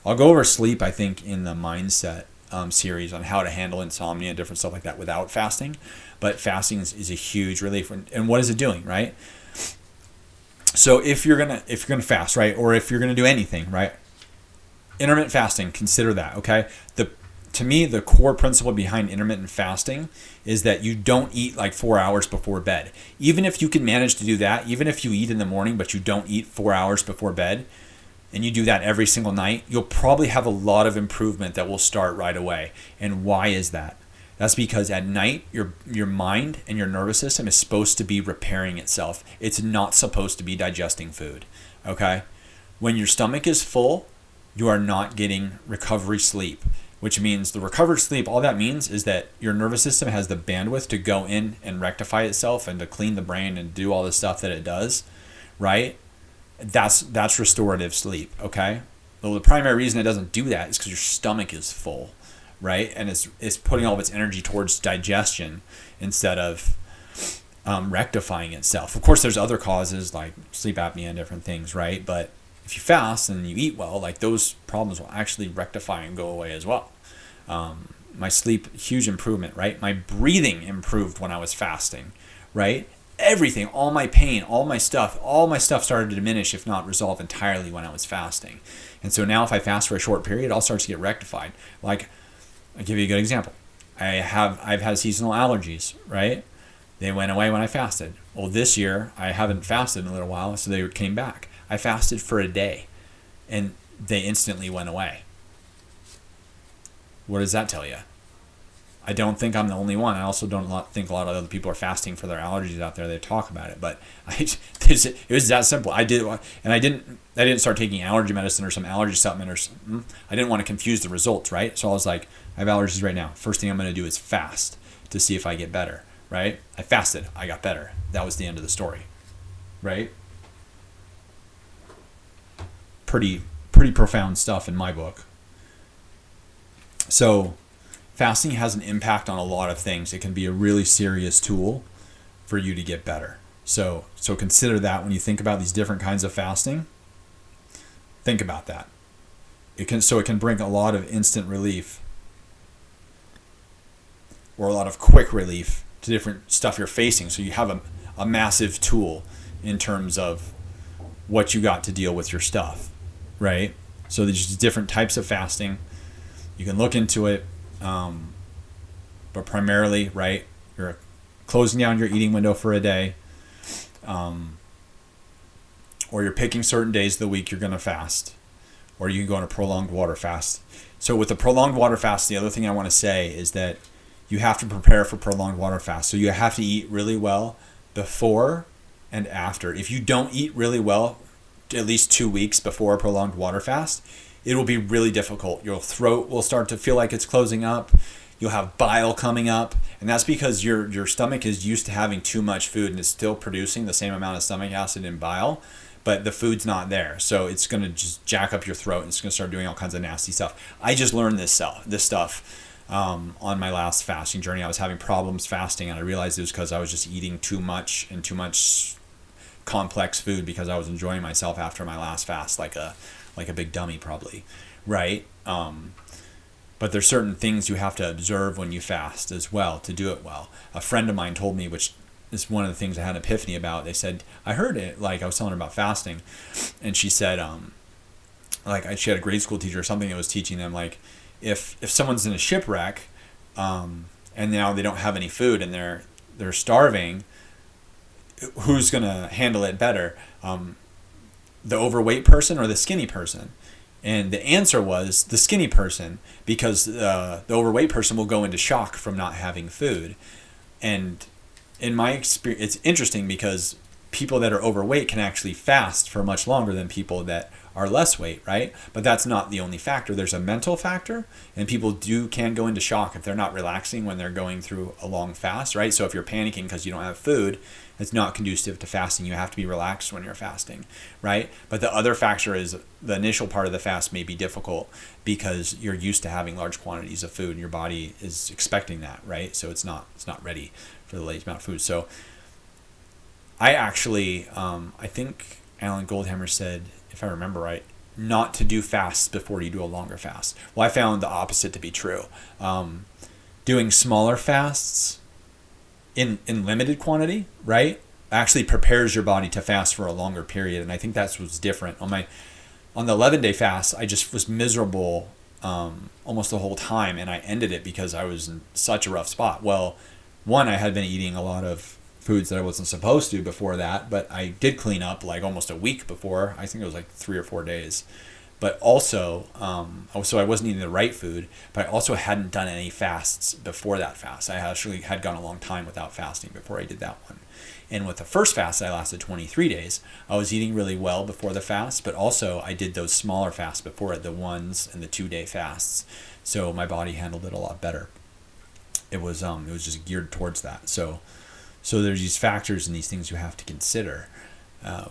I'll go over sleep, I think, in the mindset series on how to handle insomnia and different stuff like that without fasting. But fasting is a huge relief. And what is it doing, right? So if you're gonna fast, right, or if you're gonna do anything, right, intermittent fasting, consider that, okay? to me, the core principle behind intermittent fasting is that you don't eat like 4 hours before bed. Even if you can manage to do that, even if you eat in the morning but you don't eat 4 hours before bed, and you do that every single night, you'll probably have a lot of improvement that will start right away. And why is that? That's because at night, your mind and your nervous system is supposed to be repairing itself. It's not supposed to be digesting food, okay? When your stomach is full, you are not getting recovery sleep, which means the recovered sleep, all that means is that your nervous system has the bandwidth to go in and rectify itself and to clean the brain and do all the stuff that it does, right? That's restorative sleep, okay? Well, the primary reason it doesn't do that is because your stomach is full, right? And it's putting all of its energy towards digestion instead of rectifying itself. Of course, there's other causes like sleep apnea and different things, right? But if you fast and you eat well, like those problems will actually rectify and go away as well. My sleep, huge improvement, right? My breathing improved when I was fasting, right? Everything, all my pain, all my stuff started to diminish, if not resolve entirely when I was fasting. And so now if I fast for a short period, I'll start to get rectified. Like, I'll give you a good example. I've had seasonal allergies, right? They went away when I fasted. Well, this year, I haven't fasted in a little while, so they came back. I fasted for a day, and they instantly went away. What does that tell you? I don't think I'm the only one. I also don't think a lot of other people are fasting for their allergies out there. They talk about it, but it was that simple. I didn't start taking allergy medicine or some allergy supplement or something. I didn't want to confuse the results, right? So I was like, I have allergies right now. First thing I'm going to do is fast to see if I get better, right? I fasted. I got better. That was the end of the story, right? Pretty profound stuff in my book. So fasting has an impact on a lot of things. It can be a really serious tool for you to get better. So consider that when you think about these different kinds of fasting. Think about that. It can bring a lot of instant relief or a lot of quick relief to different stuff you're facing. So you have a massive tool in terms of what you got to deal with your stuff, right? So there's just different types of fasting. You can look into it. But primarily, right, you're closing down your eating window for a day, or you're picking certain days of the week you're going to fast, or you can go on a prolonged water fast. So with the prolonged water fast, the other thing I want to say is that you have to prepare for prolonged water fast. So you have to eat really well before and after. If you don't eat really well at least 2 weeks before a prolonged water fast, it will be really difficult. Your throat will start to feel like it's closing up. You'll have bile coming up. And that's because your stomach is used to having too much food and it's still producing the same amount of stomach acid and bile, but the food's not there. So it's going to just jack up your throat and it's going to start doing all kinds of nasty stuff. I just learned this stuff on my last fasting journey. I was having problems fasting and I realized it was because I was just eating too much complex food because I was enjoying myself after my last fast like a big dummy probably, right? But there's certain things you have to observe when you fast as well to do it well. A friend of mine told me, which is one of the things I had an epiphany about. They said, I heard it, like I was telling her about fasting, and she said, she had a grade school teacher or something that was teaching them, like, if someone's in a shipwreck, and now they don't have any food and they're starving, who's gonna handle it better? The overweight person or the skinny person? And the answer was the skinny person, because the overweight person will go into shock from not having food. And in my experience, it's interesting because people that are overweight can actually fast for much longer than people that are less weight, right? But that's not the only factor. There's a mental factor, and people can go into shock if they're not relaxing when they're going through a long fast, right? So if you're panicking because you don't have food, it's not conducive to fasting. You have to be relaxed when you're fasting, right? But the other factor is the initial part of the fast may be difficult because you're used to having large quantities of food and your body is expecting that, right? So it's not ready for the large amount of food. So I actually, I think Alan Goldhammer said, if I remember right, not to do fasts before you do a longer fast. Well, I found the opposite to be true. Doing smaller fasts in limited quantity, right, actually prepares your body to fast for a longer period. And I think that's what's different. On the 11-day fast, I just was miserable almost the whole time, and I ended it because I was in such a rough spot. Well, one, I had been eating a lot of foods that I wasn't supposed to before that, but I did clean up like almost a week before. I think it was like 3 or 4 days. But also, so I wasn't eating the right food, but I also hadn't done any fasts before that fast. I actually had gone a long time without fasting before I did that one. And with the first fast, I lasted 23 days. I was eating really well before the fast, but also I did those smaller fasts before it, the 1 and the 2 day fasts. So my body handled it a lot better. It was just geared towards that. So there's these factors and these things you have to consider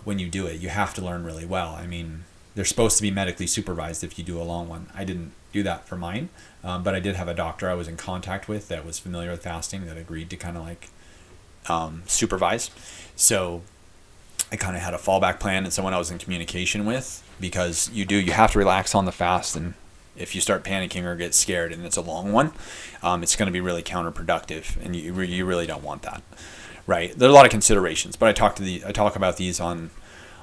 when you do it. You have to learn really well. I mean, they're supposed to be medically supervised if you do a long one. I didn't do that for mine, but I did have a doctor I was in contact with that was familiar with fasting that agreed to kind of like supervise. So I kind of had a fallback plan and someone I was in communication with, because you have to relax on the fast, and if you start panicking or get scared and it's a long one, it's going to be really counterproductive, and you really don't want that, right? There are a lot of considerations, but I talk about these on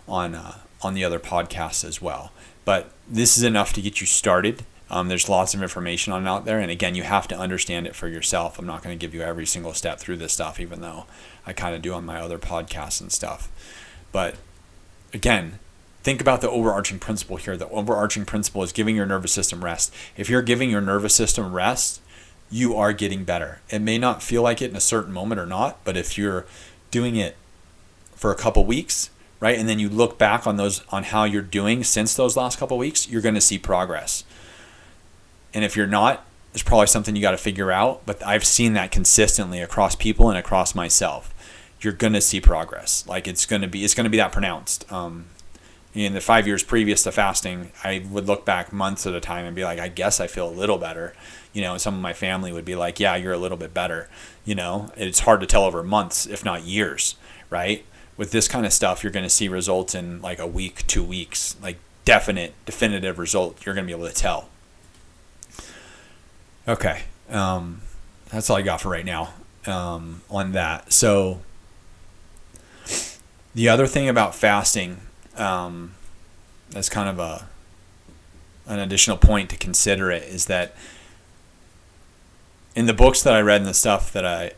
the other podcasts as well. But this is enough to get you started. There's lots of information on it out there, and again, you have to understand it for yourself. I'm not going to give you every single step through this stuff, even though I kind of do on my other podcasts and stuff. But again, think about the overarching principle here. The overarching principle is giving your nervous system rest. If you're giving your nervous system rest, you are getting better. It may not feel like it in a certain moment or not, but if you're doing it for a couple weeks, right, and then you look back on how you're doing since those last couple weeks, you're going to see progress. And if you're not, there's probably something you got to figure out. But I've seen that consistently across people and across myself. You're going to see progress. Like it's going to be that pronounced. In the 5 years previous to fasting, I would look back months at a time and be like, I guess I feel a little better. Some of my family would be like, yeah, you're a little bit better. It's hard to tell over months, if not years, right? With this kind of stuff, you're going to see results in like a week, 2 weeks, like definitive result. You're going to be able to tell. Okay. That's all I got for right now on that. So the other thing about fasting, as kind of an additional point to consider it, is that in the books that I read and the stuff that I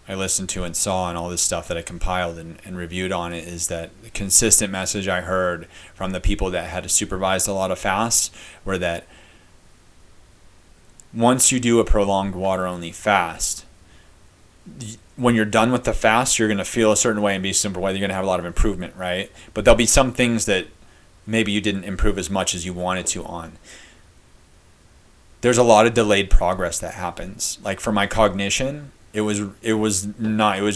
listened to and saw and all this stuff that I compiled and reviewed on it, is that the consistent message I heard from the people that had supervised a lot of fasts were that once you do a prolonged water-only fast, when you're done with the fast, you're going to feel a certain way and be a simple way. You're going to have a lot of improvement, right? But there'll be some things that maybe you didn't improve as much as you wanted to on. There's a lot of delayed progress that happens. Like for my cognition, it was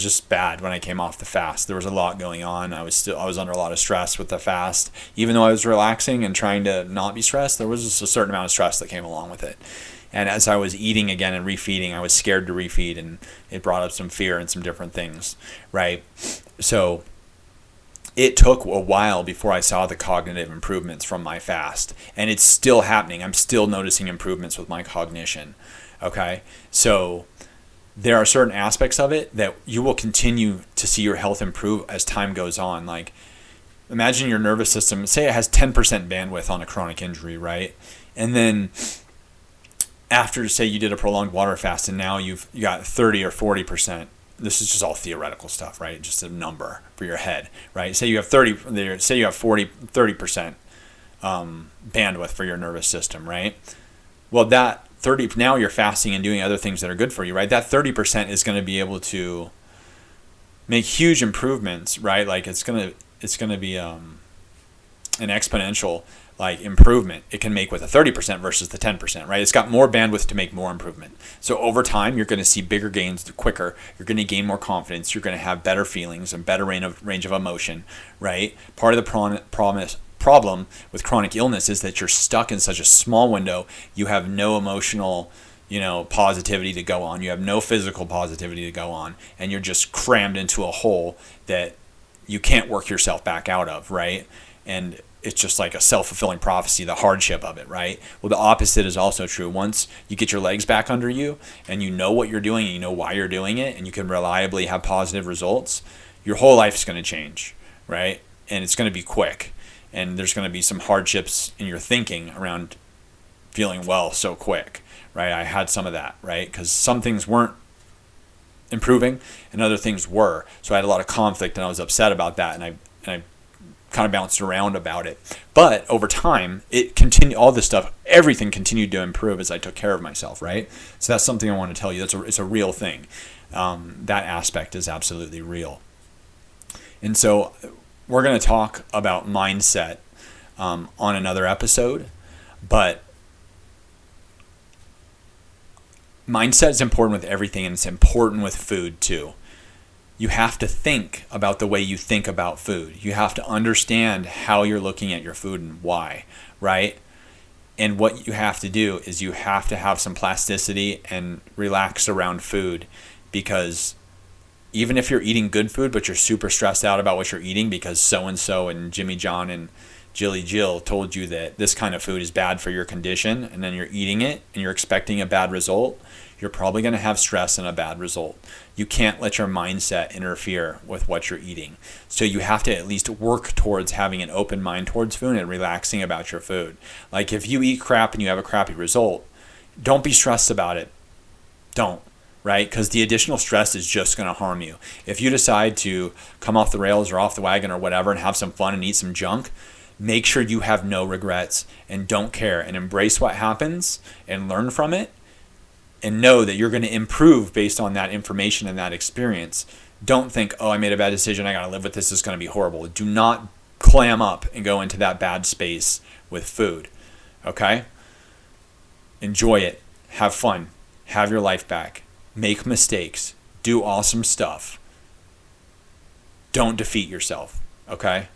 just bad when I came off the fast. There was a lot going on. I was under a lot of stress with the fast. Even though I was relaxing and trying to not be stressed, there was just a certain amount of stress that came along with it. And as I was eating again and refeeding, I was scared to refeed, and it brought up some fear and some different things, right? So it took a while before I saw the cognitive improvements from my fast, and it's still happening. I'm still noticing improvements with my cognition, okay? So there are certain aspects of it that you will continue to see your health improve as time goes on. Like imagine your nervous system, say it has 10% bandwidth on a chronic injury, right? And then after, say, you did a prolonged water fast and now you got 30 or 40%. This is just all theoretical stuff, right? Just a number for your head, right? Say you have 30% bandwidth for your nervous system, right? Well, that 30, now you're fasting and doing other things that are good for you, right? That 30% is going to be able to make huge improvements, right? Like it's going to be an exponential like improvement it can make with a 30% versus the 10%, right? It's got more bandwidth to make more improvement. So over time, you're going to see bigger gains quicker. You're going to gain more confidence. You're going to have better feelings and better range of emotion, right? Part of the problem with chronic illness is that you're stuck in such a small window. You have no emotional, positivity to go on. You have no physical positivity to go on, and you're just crammed into a hole that you can't work yourself back out of, right? And it's just like a self-fulfilling prophecy, the hardship of it, right? Well, the opposite is also true. Once you get your legs back under you and you know what you're doing and you know why you're doing it and you can reliably have positive results, your whole life is going to change, right? And it's going to be quick. And there's going to be some hardships in your thinking around feeling well so quick, right? I had some of that, right? Because some things weren't improving and other things were. So I had a lot of conflict and I was upset about that, and I kind of bounced around about it. But over time, it continued, all this stuff, everything continued to improve as I took care of myself, right? So that's something I want to tell you. It's a real thing. That aspect is absolutely real. And so we're going to talk about mindset on another episode, but mindset is important with everything, and it's important with food too. You have to think about the way you think about food. You have to understand how you're looking at your food and why, right? And what you have to do is you have to have some plasticity and relax around food, because even if you're eating good food, but you're super stressed out about what you're eating because so-and-so and Jimmy John and Jilly Jill told you that this kind of food is bad for your condition, and then you're eating it and you're expecting a bad result, you're probably going to have stress and a bad result. You can't let your mindset interfere with what you're eating. So you have to at least work towards having an open mind towards food and relaxing about your food. Like if you eat crap and you have a crappy result, don't be stressed about it. Don't, right? Because the additional stress is just going to harm you. If you decide to come off the rails or off the wagon or whatever and have some fun and eat some junk, make sure you have no regrets and don't care, and embrace what happens and learn from it, and know that you're going to improve based on that information and that experience. Don't think, oh, I made a bad decision, I got to live with this, it's going to be horrible. Do not clam up and go into that bad space with food, okay? Enjoy it. Have fun. Have your life back. Make mistakes. Do awesome stuff. Don't defeat yourself, okay?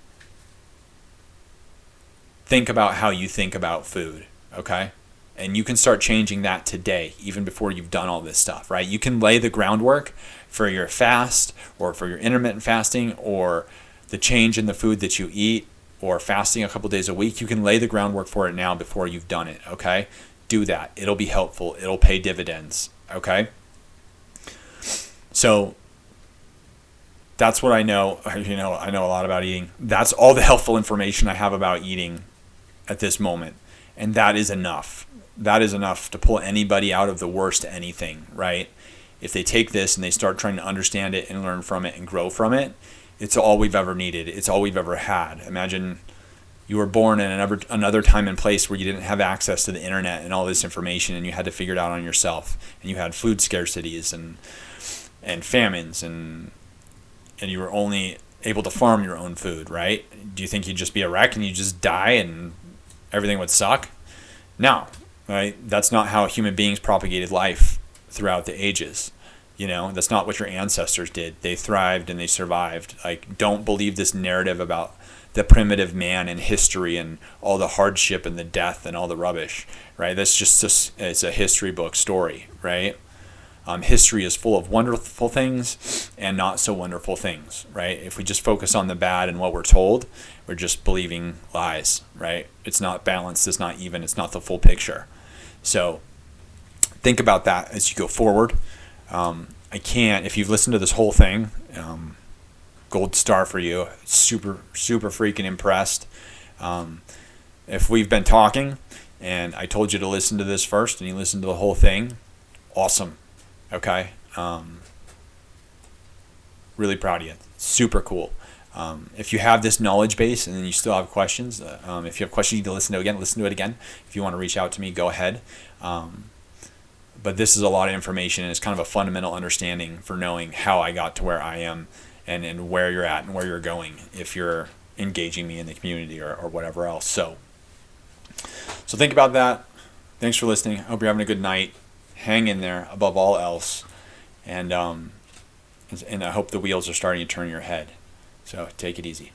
Think about how you think about food, okay? And you can start changing that today, even before you've done all this stuff, right? You can lay the groundwork for your fast, or for your intermittent fasting, or the change in the food that you eat, or fasting a couple days a week. You can lay the groundwork for it now before you've done it, okay? Do that. It'll be helpful. It'll pay dividends, okay? So that's what I know. I know a lot about eating. That's all the helpful information I have about eating at this moment. And that is enough. That is enough to pull anybody out of the worst anything, right? If they take this and they start trying to understand it and learn from it and grow from it, it's all we've ever needed. It's all we've ever had. Imagine you were born in another time and place where you didn't have access to the internet and all this information, and you had to figure it out on yourself. And you had food scarcities and famines, and you were only able to farm your own food, right? Do you think you'd just be a wreck and you'd just die and everything would suck? No, right? That's not how human beings propagated life throughout the ages. You know, that's not what your ancestors did. They thrived and they survived. Like, don't believe this narrative about the primitive man and history and all the hardship and the death and all the rubbish, right? That's it's a history book story, right? History is full of wonderful things and not so wonderful things, right? If we just focus on the bad and what we're told, we're just believing lies, right? It's not balanced, it's not even, it's not the full picture. So think about that as you go forward. If you've listened to this whole thing, gold star for you. Super freaking impressed. If we've been talking and I told you to listen to this first and you listened to the whole thing, awesome. Okay. Really proud of you. Super cool. If you have this knowledge base and then you still have questions, if you have questions you need to listen to it again. If you want to reach out to me, go ahead. But this is a lot of information, and it's kind of a fundamental understanding for knowing how I got to where I am and where you're at and where you're going if you're engaging me in the community or whatever else. So think about that. Thanks for listening. I hope you're having a good night. Hang in there above all else. And I hope the wheels are starting to turn in your head. So take it easy.